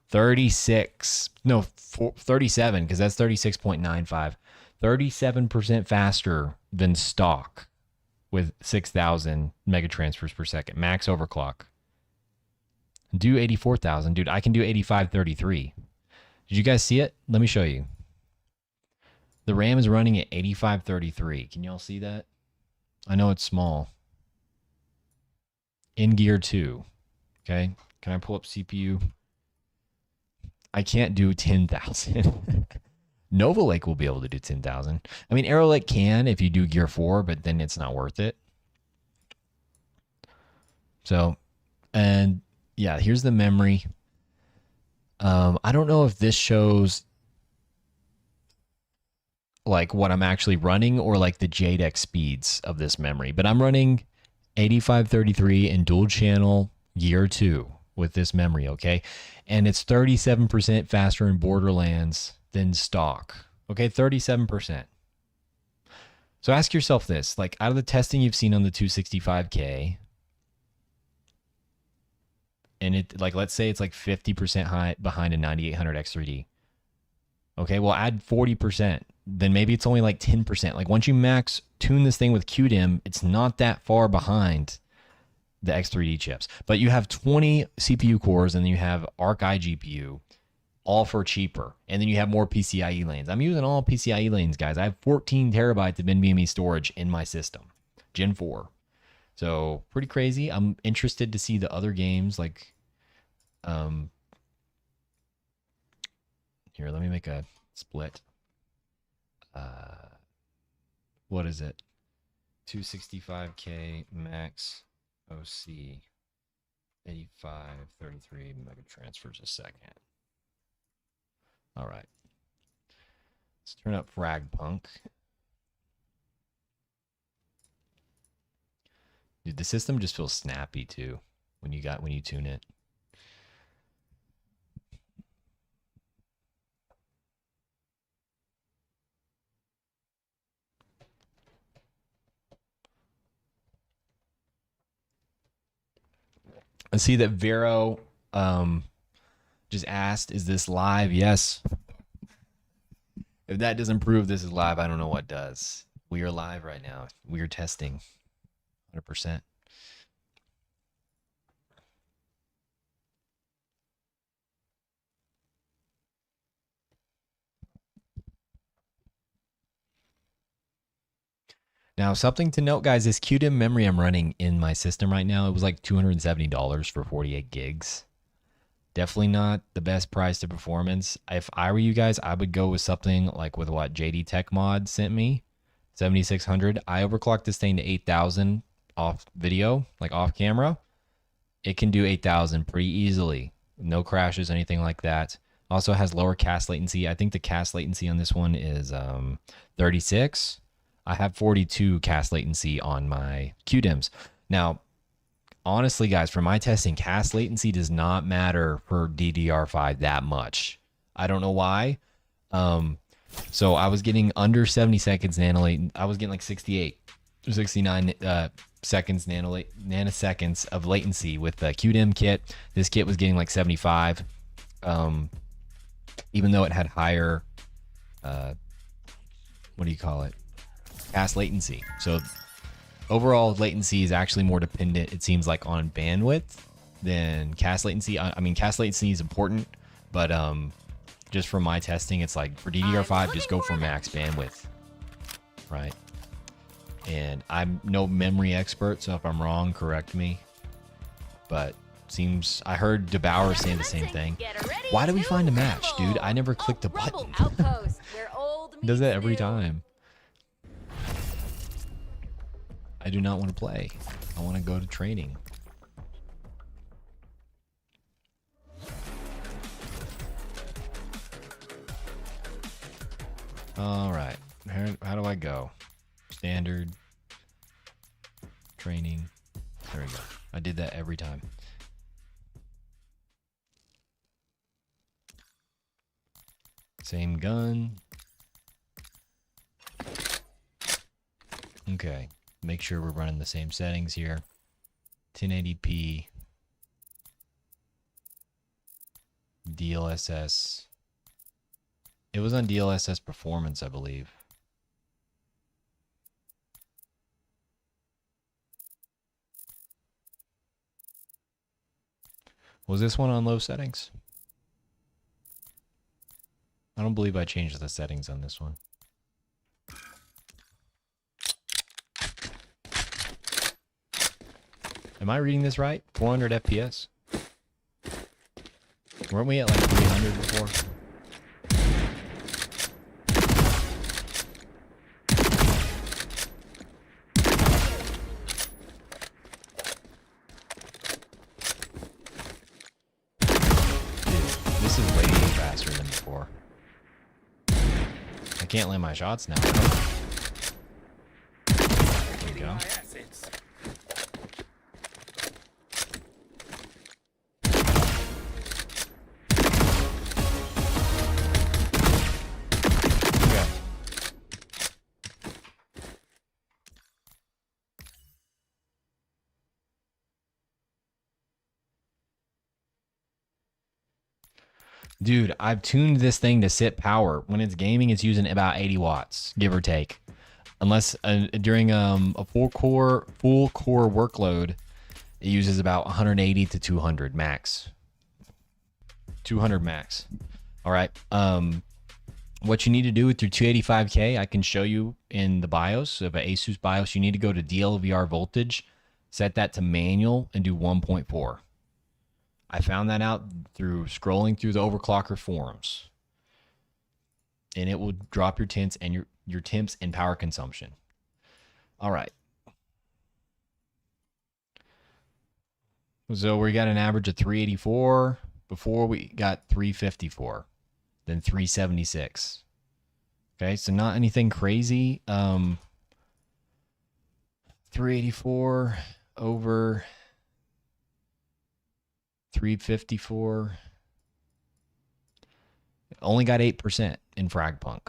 37 because that's 36.95. 37% faster than stock with 6,000 mega transfers per second. Max overclock. Do 84,000. Dude, I can do 8533. Did you guys see it? Let me show you. The RAM is running at 8533. Can y'all see that? I know it's small. In gear 2. Okay. Can I pull up CPU? I can't do 10,000. Nova Lake will be able to do 10,000. I mean, Arrow Lake can if you do gear 4, but then it's not worth it. So, and yeah, here's the memory. I don't know if this shows like what I'm actually running or like the JDEC speeds of this memory, but I'm running 8533 in dual channel gear 2 with this memory, okay? And it's 37% faster in Borderlands than stock. Okay, 37%. So ask yourself this, like out of the testing you've seen on the 265K, and it like let's say it's like 50% high behind a 9800 X3D. Okay, well add 40%. Then maybe it's only like 10%. Like once you max tune this thing with Cudimm, it's not that far behind the X3D chips. But you have 20 CPU cores and then you have Arc iGPU, all for cheaper. And then you have more PCIe lanes. I'm using all PCIe lanes, guys. I have 14 terabytes of NVMe storage in my system, Gen 4. So pretty crazy. I'm interested to see the other games like, here, let me make a split. What is it? 265K max OC 8533 mega transfers a second. All right. Let's turn up Fragpunk. Dude, the system just feels snappy too when you tune it. I see that Vero just asked, is this live? Yes. If that doesn't prove this is live, I don't know what does. We are live right now. We are testing 100%. Now, something to note, guys, this Cudimm memory I'm running in my system right now, it was like $270 for 48 gigs. Definitely not the best price to performance. If I were you guys, I would go with something like with what JD Tech Mod sent me, 7600. I overclocked this thing to 8000 off video, like off camera. It can do 8000 pretty easily. No crashes, anything like that. Also has lower cast latency. I think the cast latency on this one is 36. I have 42 cast latency on my Cudimms. Now, honestly, guys, for my testing, cast latency does not matter for DDR5 that much. I don't know why. So I was getting under 70 seconds nanosecond. I was getting like 68 or 69 seconds nanoseconds of latency with the Cudimm kit. This kit was getting like 75, even though it had higher, what do you call it? Cast latency. So overall latency is actually more dependent, it seems like, on bandwidth than cast latency. I mean, cast latency is important, but just from my testing, it's like for DDR5, just go for max bandwidth. right? And I'm no memory expert, so if I'm wrong, correct me. But seems I heard DeBauer saying the same thing. Why do we find a match, dude? I never clicked the button. Does that every time. I do not want to play. I want to go to training. All right. How do I go? Standard. Training. There we go. I did that every time. Same gun. Okay. Make sure we're running the same settings here. 1080p. DLSS. It was on DLSS performance, I believe. Was this one on low settings? I don't believe I changed the settings on this one. Am I reading this right? 400 FPS? Weren't we at like 300 before? Dude, this is way faster than before. I can't land my shots now. There we go. Dude, I've tuned this thing to sit power. When it's gaming, it's using about 80 watts, give or take. Unless during a full core workload, it uses about 180 to 200 max. 200 max. All right. What you need to do with your 285K, I can show you in the BIOS of an Asus BIOS. You need to go to DLVR voltage, set that to manual, and do 1.4. I found that out through scrolling through the overclocker forums. And it will drop your temps and your temps and power consumption. All right. So we got an average of 384. Before we got 354. Then 376. Okay, so not anything crazy. 384 over 354. Only got 8% in Fragpunk.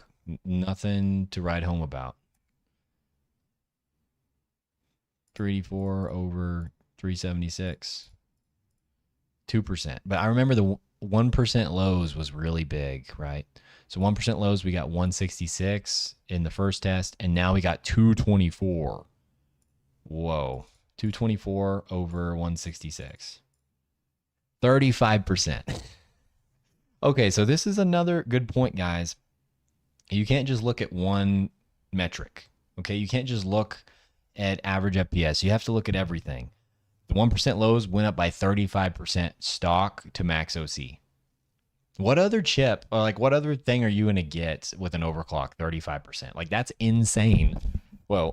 Nothing to write home about. 384 over 376. 2%. But I remember the 1% lows was really big, right? So 1% lows, we got 166 in the first test, and now we got 224. Whoa. 224 over 166. 35%. Okay, so this is another good point, guys. You can't just look at one metric. Okay, you can't just look at average FPS. You have to look at everything. The 1% lows went up by 35% stock to max OC. What other chip or like what other thing are you going to get with an overclock 35%? Like that's insane. Whoa.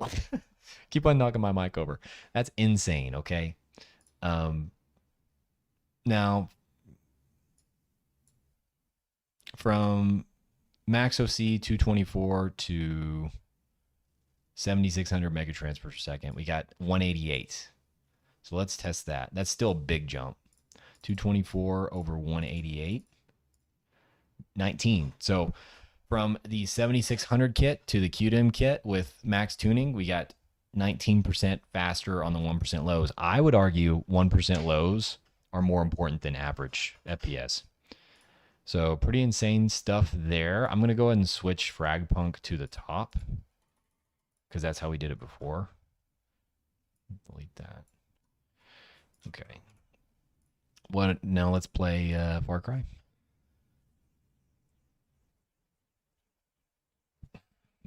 Keep on knocking my mic over. That's insane, okay? Now, from max OC 224 to 7,600 megatransfers per second, we got 188. So let's test that. That's still a big jump. 224 over 188. 19. So from the 7600 kit to the Cudimm kit with max tuning, we got 19% faster on the 1% lows. I would argue 1% lows are more important than average FPS. So pretty insane stuff there. I'm going to go ahead and switch Fragpunk to the top because that's how we did it before. Delete that. Okay. What now? Let's play Far Cry.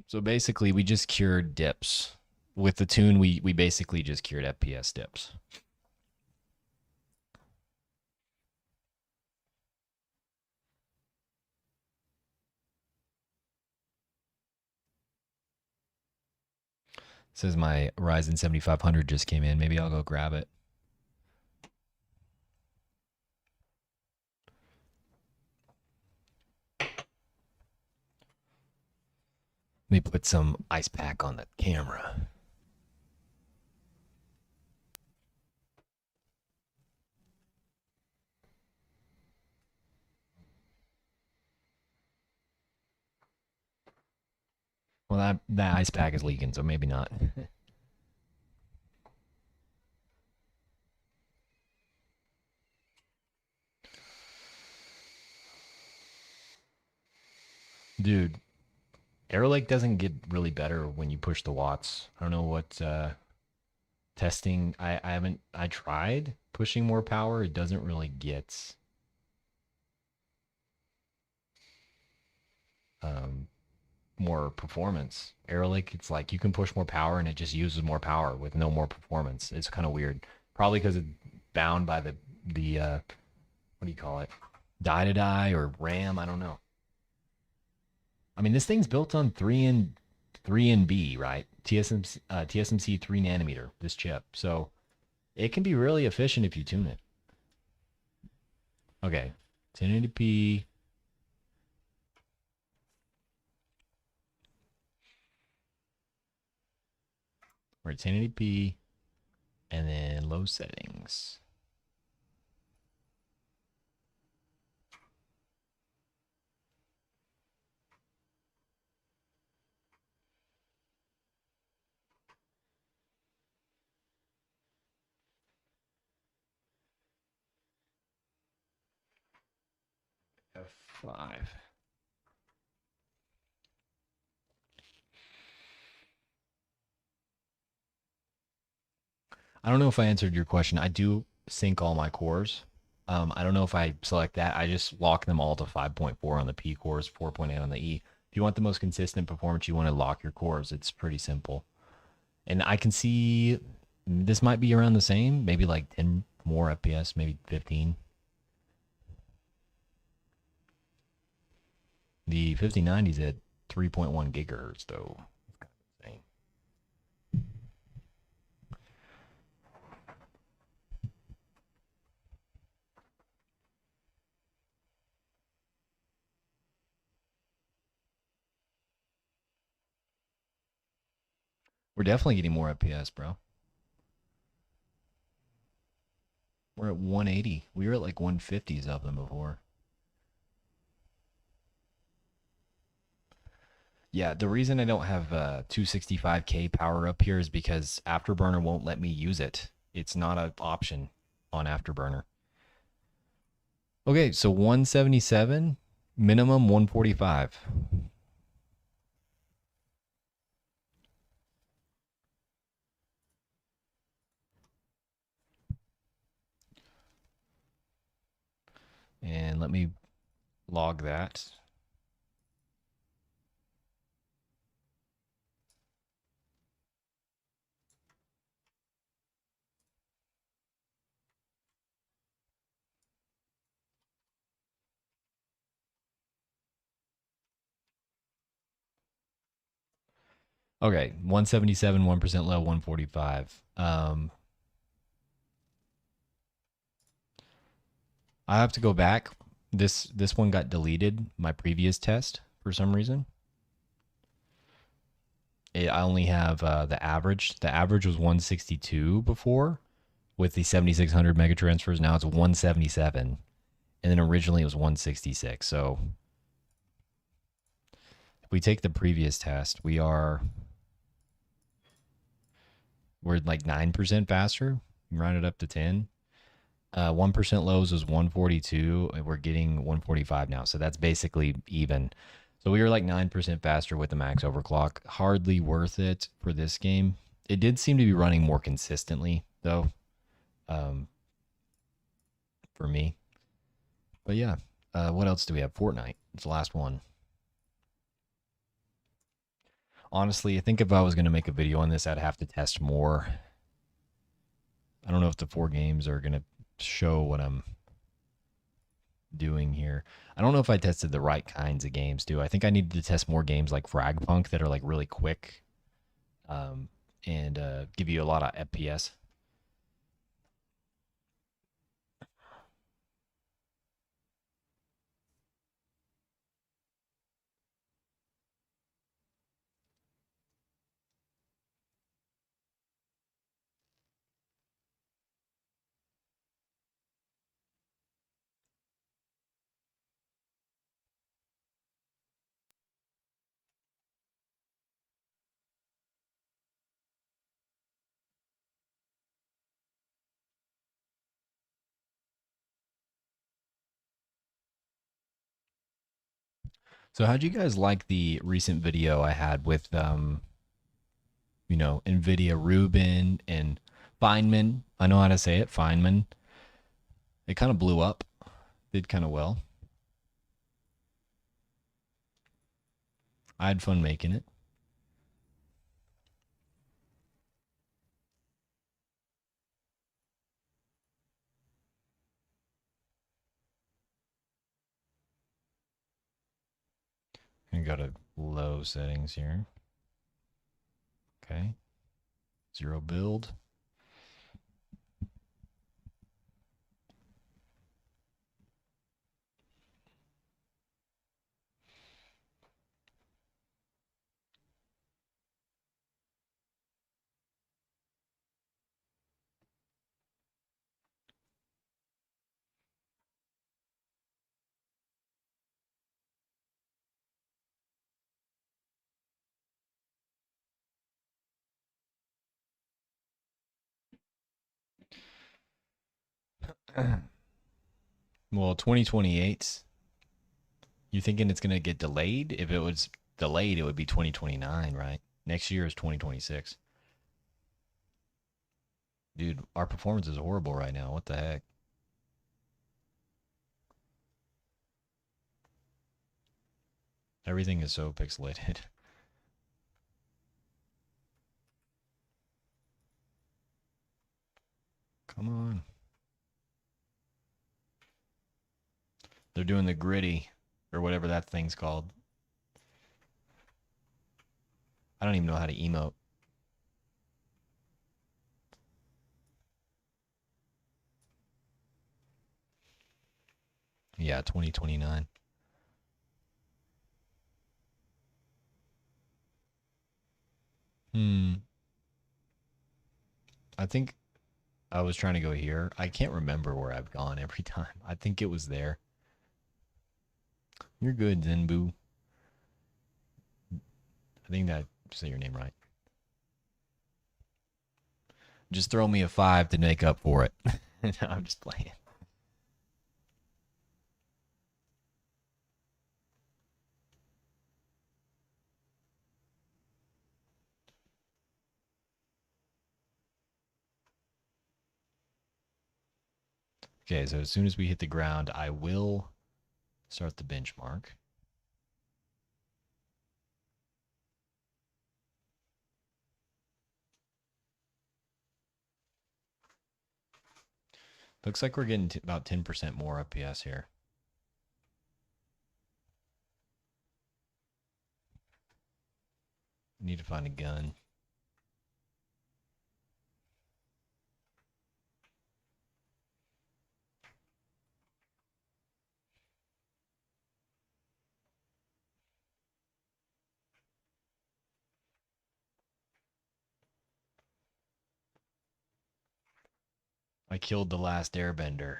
So basically, we just cured dips. With the tune, we basically just cured FPS dips. It says my Ryzen 7500 just came in. Maybe I'll go grab it. Let me put some ice pack on the camera. Well, that ice pack is leaking, so maybe not. Dude, Arrow Lake doesn't get really better when you push the watts. I don't know what testing. I haven't. I tried pushing more power. It doesn't really get um, more performance. Arrow Lake, it's like you can push more power and it just uses more power with no more performance. It's kind of weird. Probably because it's bound by the what do you call it? Die to die or RAM. I don't know. I mean, this thing's built on 3 and B, right? TSMC 3 nanometer. This chip, so it can be really efficient if you tune it. Okay, 1080p. We're at 1080p, and then low settings. F5. I don't know if I answered your question. I do sync all my cores. I don't know if I select that. I just lock them all to 5.4 on the P cores, 4.8 on the E. If you want the most consistent performance, you want to lock your cores. It's pretty simple. And I can see this might be around the same, maybe like 10 more FPS, maybe 15. The 5090 is at 3.1 gigahertz, though. It's kind of insane. We're definitely getting more FPS, bro. We're at 180. We were at like 150s of them before. Yeah, the reason I don't have 265K power up here is because Afterburner won't let me use it. It's not an option on Afterburner. Okay, so 177, minimum 145. And let me log that. Okay, 177, 1% low, 145. I have to go back. This one got deleted, my previous test, for some reason. I only have the average. The average was 162 before with the 7600 mega transfers. Now it's 177. And then originally it was 166. So if we take the previous test, we're like 9% faster. Round it up to 10. 1% lows was 142. And we're getting 145 now. So that's basically even. So we were like 9% faster with the max overclock. Hardly worth it for this game. It did seem to be running more consistently, though, for me. But yeah, what else do we have? Fortnite. It's the last one. Honestly, I think if I was going to make a video on this, I'd have to test more. I don't know if the 4 games are going to show what I'm doing here. I don't know if I tested the right kinds of games, too. I think I needed to test more games like Fragpunk that are like really quick and give you a lot of FPS. So how'd you guys like the recent video I had with NVIDIA Rubin and Feynman? I know how to say it, Feynman. It kind of blew up. Did kind of well. I had fun making it. I'm gonna go to low settings here. Okay. 0 build. Well, 2028. You thinking it's gonna get delayed? If it was delayed, it would be 2029, right? Next year is 2026. Dude, our performance is horrible right now. What the heck? Everything is so pixelated. Come on. They're doing the gritty or whatever that thing's called. I don't even know how to emote. Yeah, 2029. I think I was trying to go here. I can't remember where I've gone every time. I think it was there. You're good, Zenbu. I think that say your name right. Just throw me a 5 to make up for it. No, I'm just playing. Okay, so as soon as we hit the ground, I will start the benchmark. Looks like we're getting about 10% more FPS here. Need to find a gun. I killed the last airbender.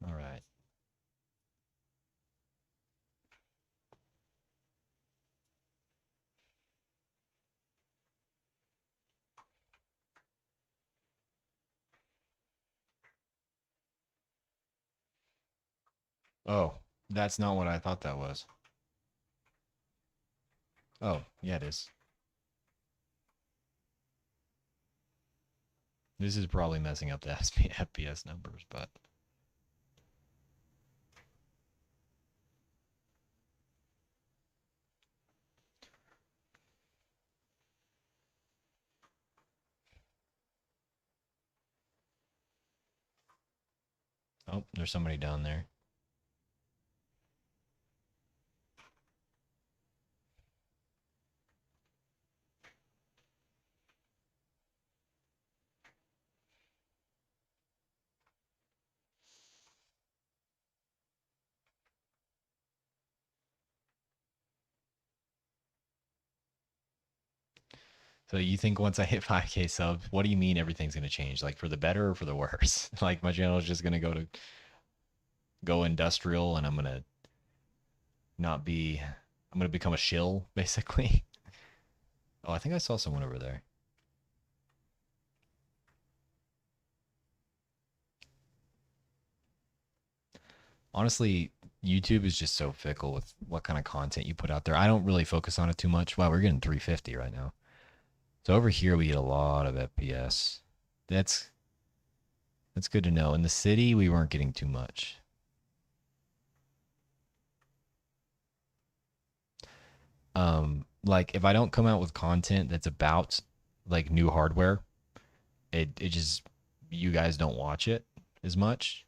All right. Oh, that's not what I thought that was. Oh, yeah, it is. This is probably messing up the FPS numbers, but Oh, there's somebody down there. So you think once I hit 5K subs, what do you mean everything's gonna change? Like for the better or for the worse? Like my channel is just gonna go industrial, and I'm gonna not be. I'm gonna become a shill basically. Oh, I think I saw someone over there. Honestly, YouTube is just so fickle with what kind of content you put out there. I don't really focus on it too much. Wow, we're getting 350 right now. So over here we get a lot of FPS. That's that's good to know. In the city, we weren't getting too much. Like if I don't come out with content that's about like new hardware, it just you guys don't watch it as much.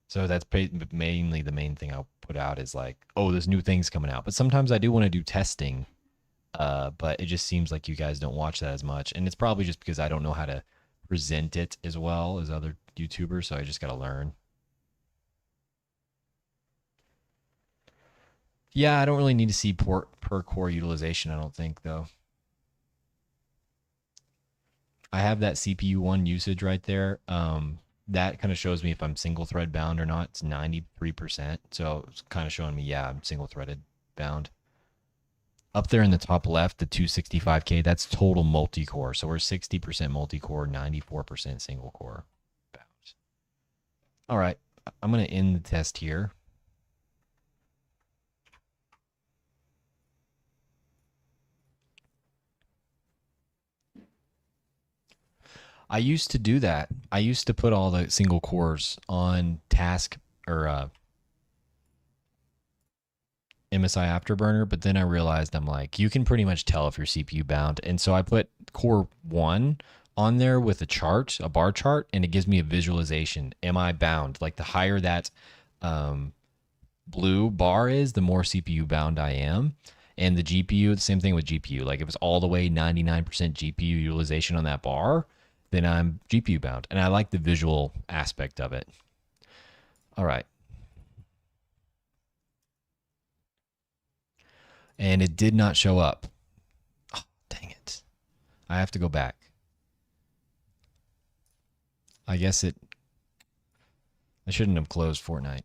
So that's mainly the main thing I'll put out is like, oh, there's new things coming out. But sometimes I do want to do testing, but it just seems like you guys don't watch that as much, and it's probably just because I don't know how to present it as well as other YouTubers. So I just got to learn. Yeah, I don't really need to see per core utilization. I don't think though. I have that CPU one usage right there. That kind of shows me if I'm single thread bound or not. It's 93%. So it's kind of showing me, yeah, I'm single threaded bound. Up there in the top left, the 265K, that's total multi core. So we're 60% multi core, 94% single core bound. All right. I'm going to end the test here. I used to do that. I used to put all the single cores on task or MSI Afterburner, but then I realized I'm like, you can pretty much tell if you're CPU bound. And so I put core one on there with a chart, a bar chart, and it gives me a visualization. Am I bound? Like the higher that blue bar is, the more CPU bound I am. And the GPU, the same thing with GPU. Like if it's all the way 99% GPU utilization on that bar, then I'm GPU bound. And I like the visual aspect of it. All right. And it did not show up. Oh, dang it. I have to go back. I guess I shouldn't have closed Fortnite.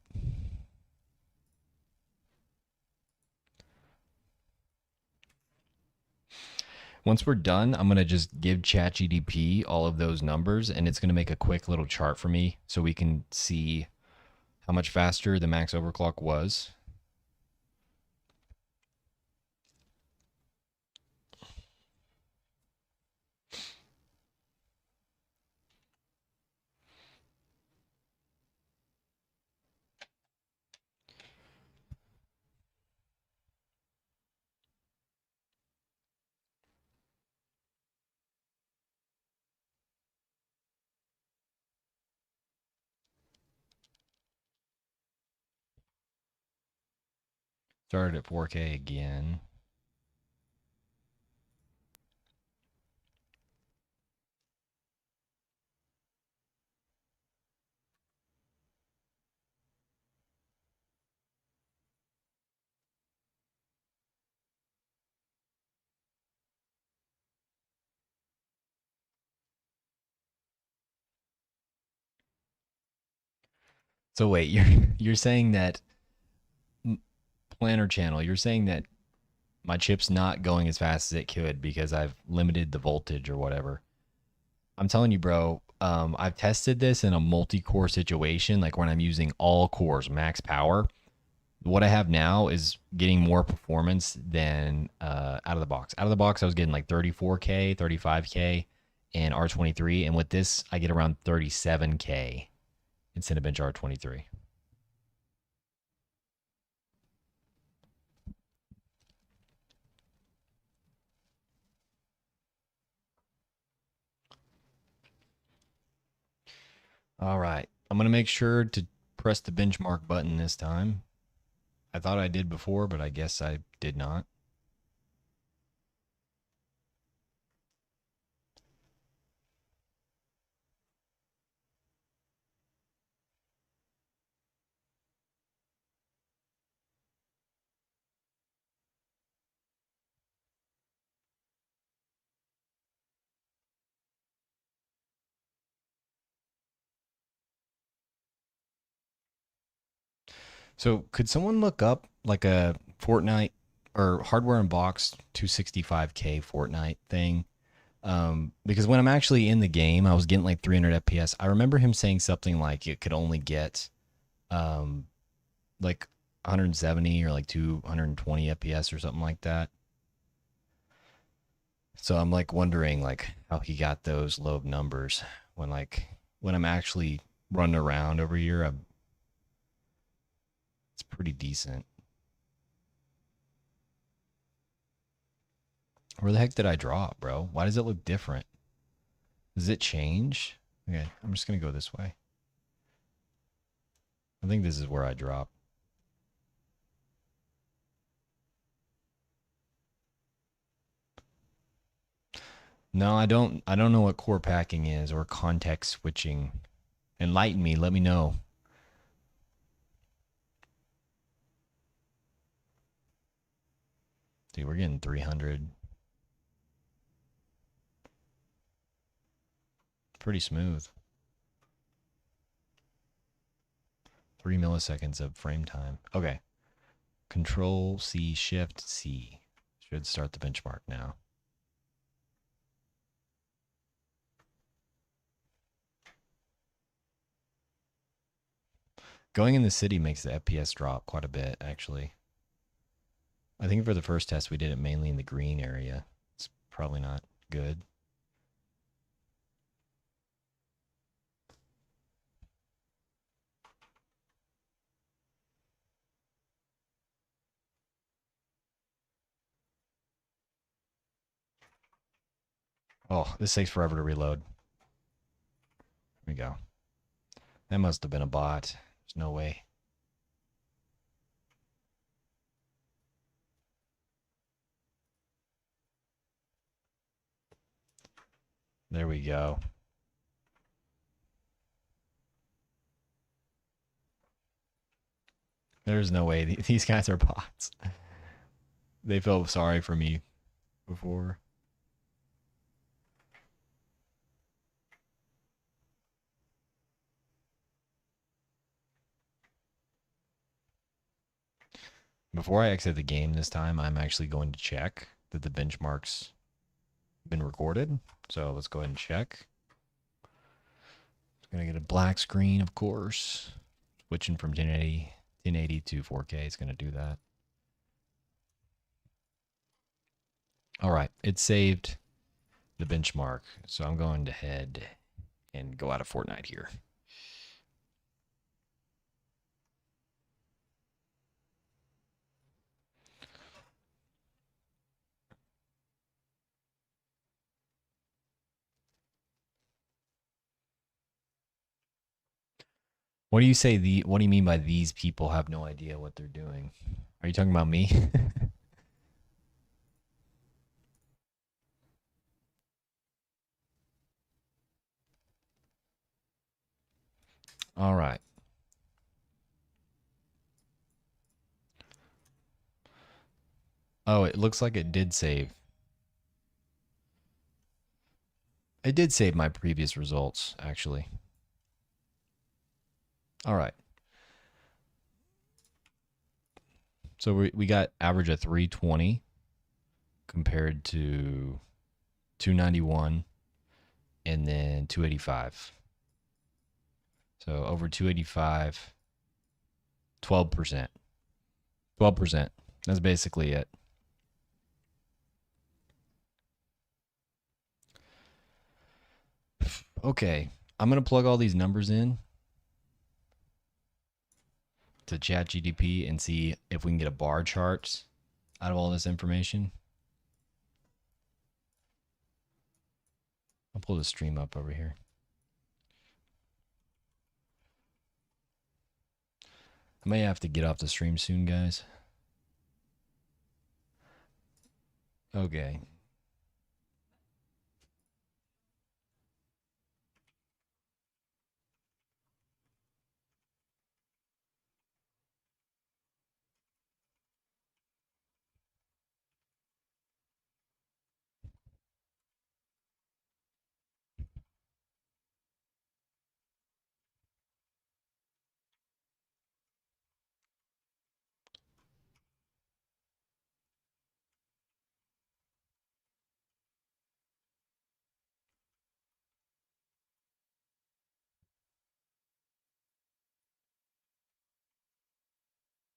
Once we're done, I'm going to just give ChatGDP all of those numbers, and it's going to make a quick little chart for me so we can see how much faster the max overclock was. Started at 4K again. So wait, you're saying that planner channel, you're saying that my chip's not going as fast as it could because I've limited the voltage or whatever. I'm telling you, bro, I've tested this in a multi-core situation, like when I'm using all cores, max power. What I have now is getting more performance than out of the box. Out of the box, I was getting like 34K, 35K in R23. And with this, I get around 37K in Cinebench R23. All right. I'm going to make sure to press the benchmark button this time. I thought I did before, but I guess I did not. So could someone look up like a Fortnite or hardware unboxed 265K Fortnite thing? Because when I'm actually in the game, I was getting like 300 FPS. I remember him saying something like it could only get um, like 170 or like 220 FPS or something like that. So I'm like wondering like how he got those low numbers when when I'm actually running around over here. It's pretty decent. Where the heck did I drop, bro? Why does it look different? Does it change? Okay, I'm just gonna go this way. I think this is where I drop. No, I don't. I don't know what core packing is or context switching. Enlighten me. Let me know. Dude, we're getting 300. Pretty smooth. 3 milliseconds of frame time. Okay. Control C, Shift C. Should start the benchmark now. Going in the city makes the FPS drop quite a bit, actually. I think for the first test, we did it mainly in the green area. It's probably not good. Oh, this takes forever to reload. Here we go. That must have been a bot. There's no way. There we go. There's no way these guys are bots. They felt sorry for me before. Before I exit the game this time, I'm actually going to check that the benchmarks been recorded. So let's go ahead and check. It's gonna get a black screen, of course. Switching from 1080 to 4K is gonna do that. All right, it saved the benchmark. So I'm going to head and go out of Fortnite here. What do you say what do you mean by these people have no idea what they're doing? Are you talking about me? All right. Oh, it looks like it did save. It did save my previous results, actually. All right. So we got average of 320 compared to 291 and then 285. So over 285, 12%. 12%. That's basically it. Okay. I'm going to plug all these numbers in to ChatGPT and see if we can get a bar chart out of all this information. I'll pull the stream up over here. I may have to get off the stream soon, guys. Okay.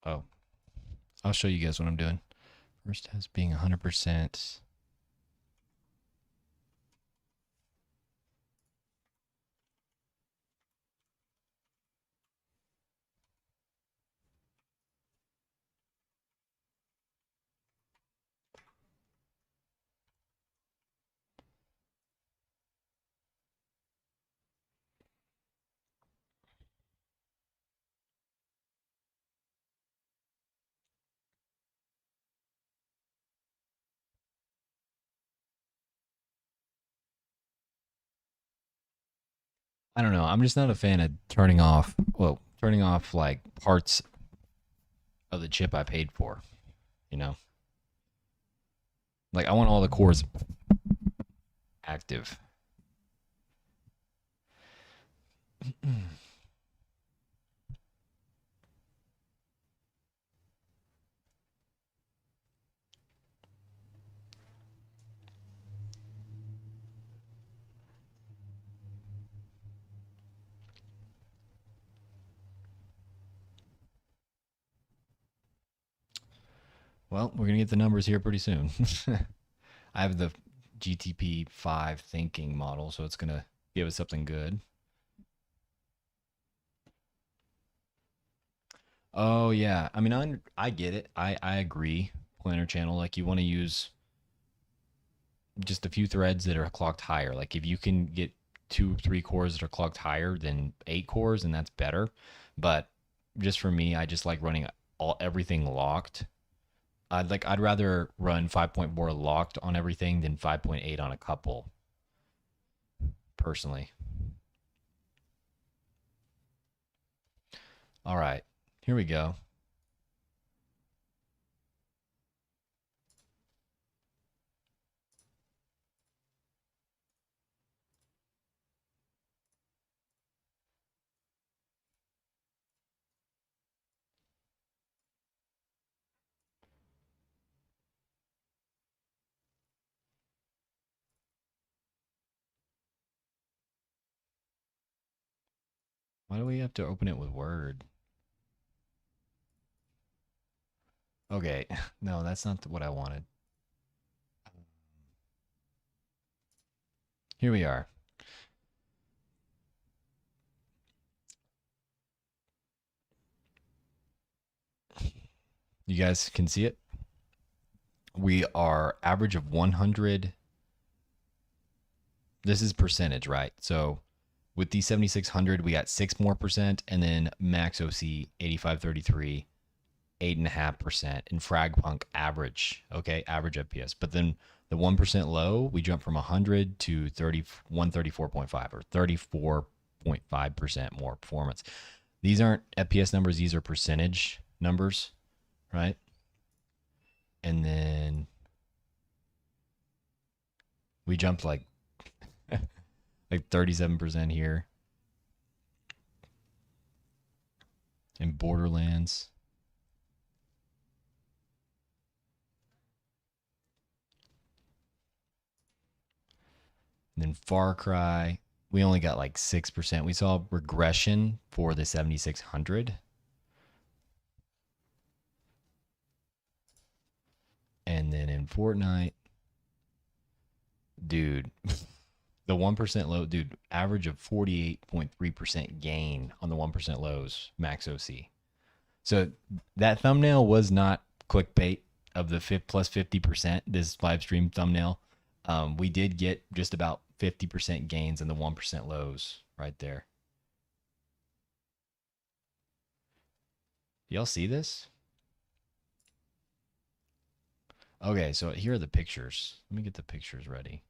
Oh, I'll show you guys what I'm doing. First test being 100%. I don't know. I'm just not a fan of turning off like parts of the chip I paid for, you know? Like I want all the cores active. Well, we're going to get the numbers here pretty soon. I have the GTP5 thinking model, so it's going to give us something good. Oh yeah, I mean I get it. I agree. Planner channel, like you want to use just a few threads that are clocked higher. Like if you can get 2 3 cores that are clocked higher than 8 cores, and that's better. But just for me, I just like running everything locked. I'd rather run 5.4 locked on everything than 5.8 on a couple, personally. All right, here we go. Why do we have to open it with Word? Okay, no, that's not what I wanted. Here we are. You guys can see it. We are average of 100. This is percentage, right? So with the 7600, we got 6 more percent, and then Max OC 8533, 8.5%, and Fragpunk average, okay, average FPS. But then the 1% low, we jump from 100 to 134.5 or 34.5% more performance. These aren't FPS numbers, these are percentage numbers, right? And then we jumped like 37% here in Borderlands. And then Far Cry, we only got like 6%. We saw regression for the 7600. And then in Fortnite, dude, the 1% low, dude, average of 48.3% gain on the 1% lows, Max OC. So that thumbnail was not clickbait of the plus 50%, this live stream thumbnail. We did get just about 50% gains in the 1% lows right there. Y'all see this? Okay, so here are the pictures. Let me get the pictures ready.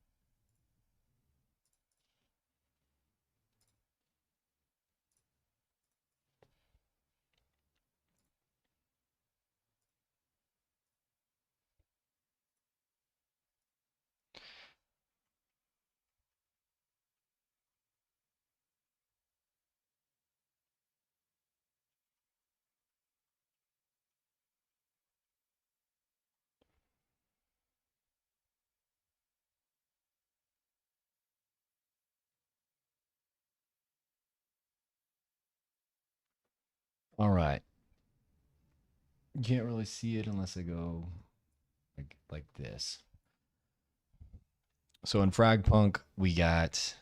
All right. You can't really see it unless I go like this. So in Fragpunk, we got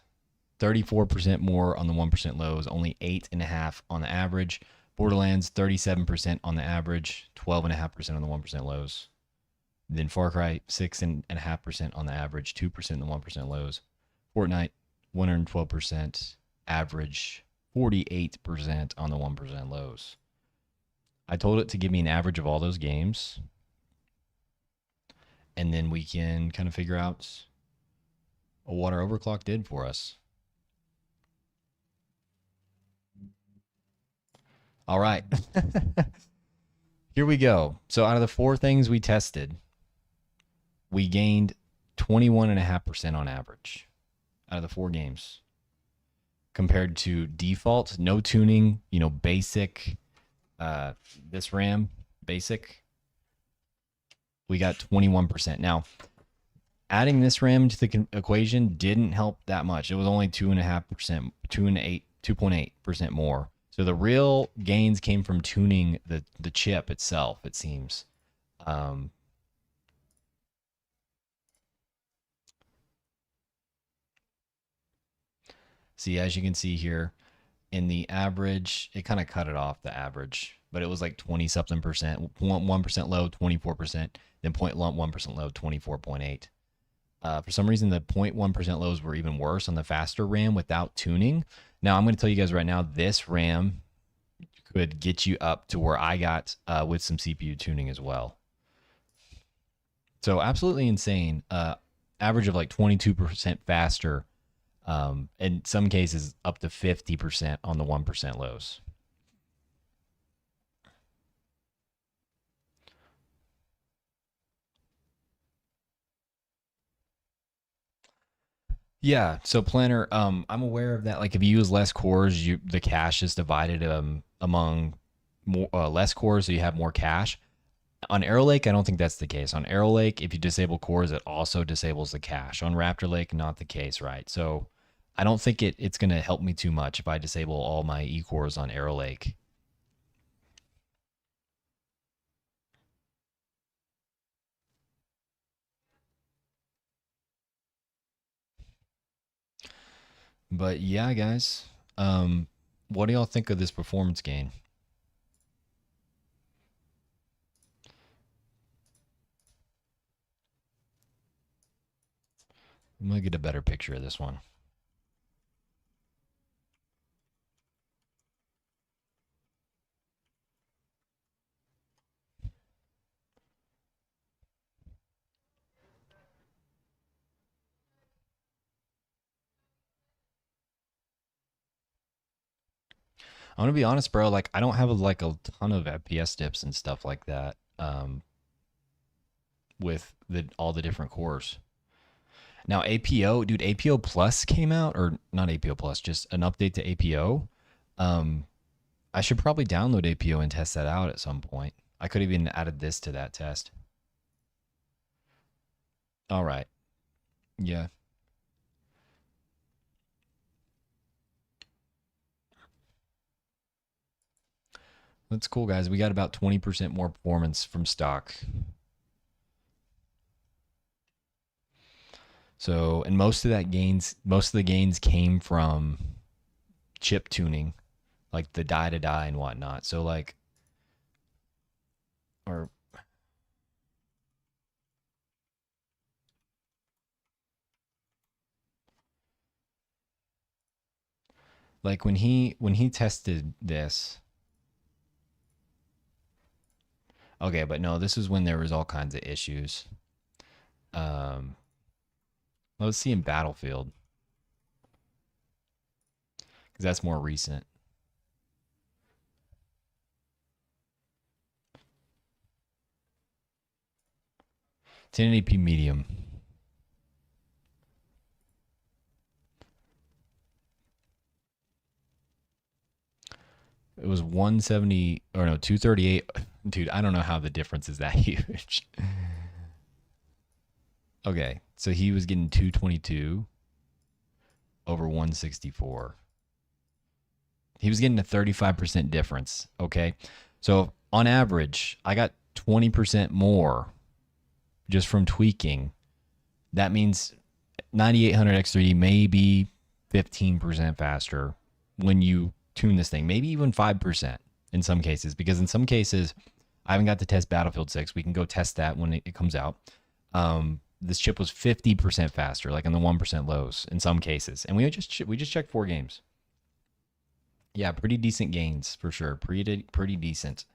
34% more on the 1% lows, only 8.5 on the average. Borderlands, 37% on the average, 12.5% on the 1% lows. Then Far Cry, 6.5% on the average, 2% on the 1% lows. Fortnite, 112% average, 48% on the 1% lows. I told it to give me an average of all those games, and then we can kind of figure out what our overclock did for us. All right. Here we go. So out of the 4 things we tested, we gained 21.5% on average out of the 4 games compared to default, no tuning, basic, this RAM, basic, we got 21%. Now, adding this RAM to the equation didn't help that much. It was only 2.5%, 2.8% more. So the real gains came from tuning the chip itself, it seems. See, as you can see here, in the average, it kind of cut it off the average, but it was like 20 something percent, 1% low, 24%, then 0.1% low, 24.8. For some reason, the 0.1% lows were even worse on the faster RAM without tuning. Now, I'm going to tell you guys right now, this RAM could get you up to where I got with some CPU tuning as well. So absolutely insane. Average of like 22% faster. In some cases, up to 50% on the 1% lows. Yeah. So planner, I'm aware of that. Like if you use less cores, the cache is divided among more less cores, so you have more cache. On Arrow Lake, I don't think that's the case. On Arrow Lake, if you disable cores, it also disables the cache. On Raptor Lake, not the case, right? So I don't think it's going to help me too much if I disable all my E cores on Arrow Lake. But yeah, guys, what do y'all think of this performance gain? I'm gonna get a better picture of this one. I'm gonna be honest, bro. Like, I don't have like a ton of FPS dips and stuff like that. With all the different cores. Now APO, dude, APO Plus came out, or not APO Plus, just an update to APO. Um, I should probably download APO and test that out at some point. I could have even added this to that test. All right. Yeah. That's cool, guys. We got about 20% more performance from stock. So, and most of the gains came from chip tuning, like the die to die and whatnot. So, like, or like when he tested this, Okay, but no, this is when there was all kinds of issues. Um, let's see in Battlefield because that's more recent. 1080p medium. It was 170 or no 238. Dude, I don't know how the difference is that huge. Okay, so he was getting 222 over 164. He was getting a 35% difference. Okay, so on average, I got 20% more just from tweaking. That means 9800 X3D may be 15% faster when you tune this thing, maybe even 5% in some cases, because in some cases, I haven't got to test Battlefield 6. We can go test that when it comes out. This chip was 50% faster, like in the 1% lows in some cases. And we just checked 4 games. Yeah, pretty decent gains for sure. Pretty decent.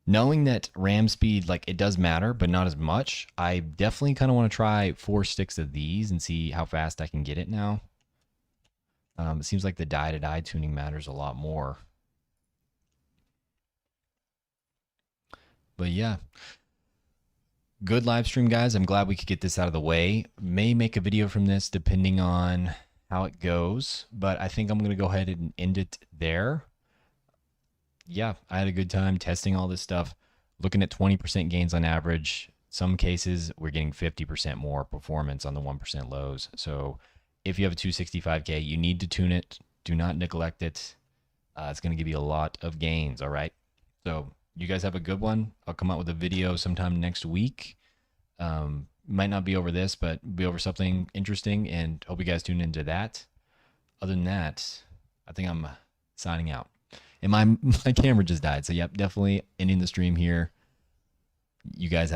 Knowing that RAM speed, like it does matter, but not as much, I definitely kind of want to try 4 sticks of these and see how fast I can get it now. It seems like the die-to-die tuning matters a lot more. But yeah, good live stream, guys. I'm glad we could get this out of the way. May make a video from this depending on how it goes, but I think I'm going to go ahead and end it there. Yeah, I had a good time testing all this stuff, looking at 20% gains on average. Some cases we're getting 50% more performance on the 1% lows. So if you have a 265K, you need to tune it. Do not neglect it. It's going to give you a lot of gains. All right. So you guys have a good one. I'll come out with a video sometime next week. Might not be over this, but be over something interesting, and hope you guys tune into that. Other than that, I think I'm signing out. And my camera just died. So, yep, definitely ending the stream here. You guys have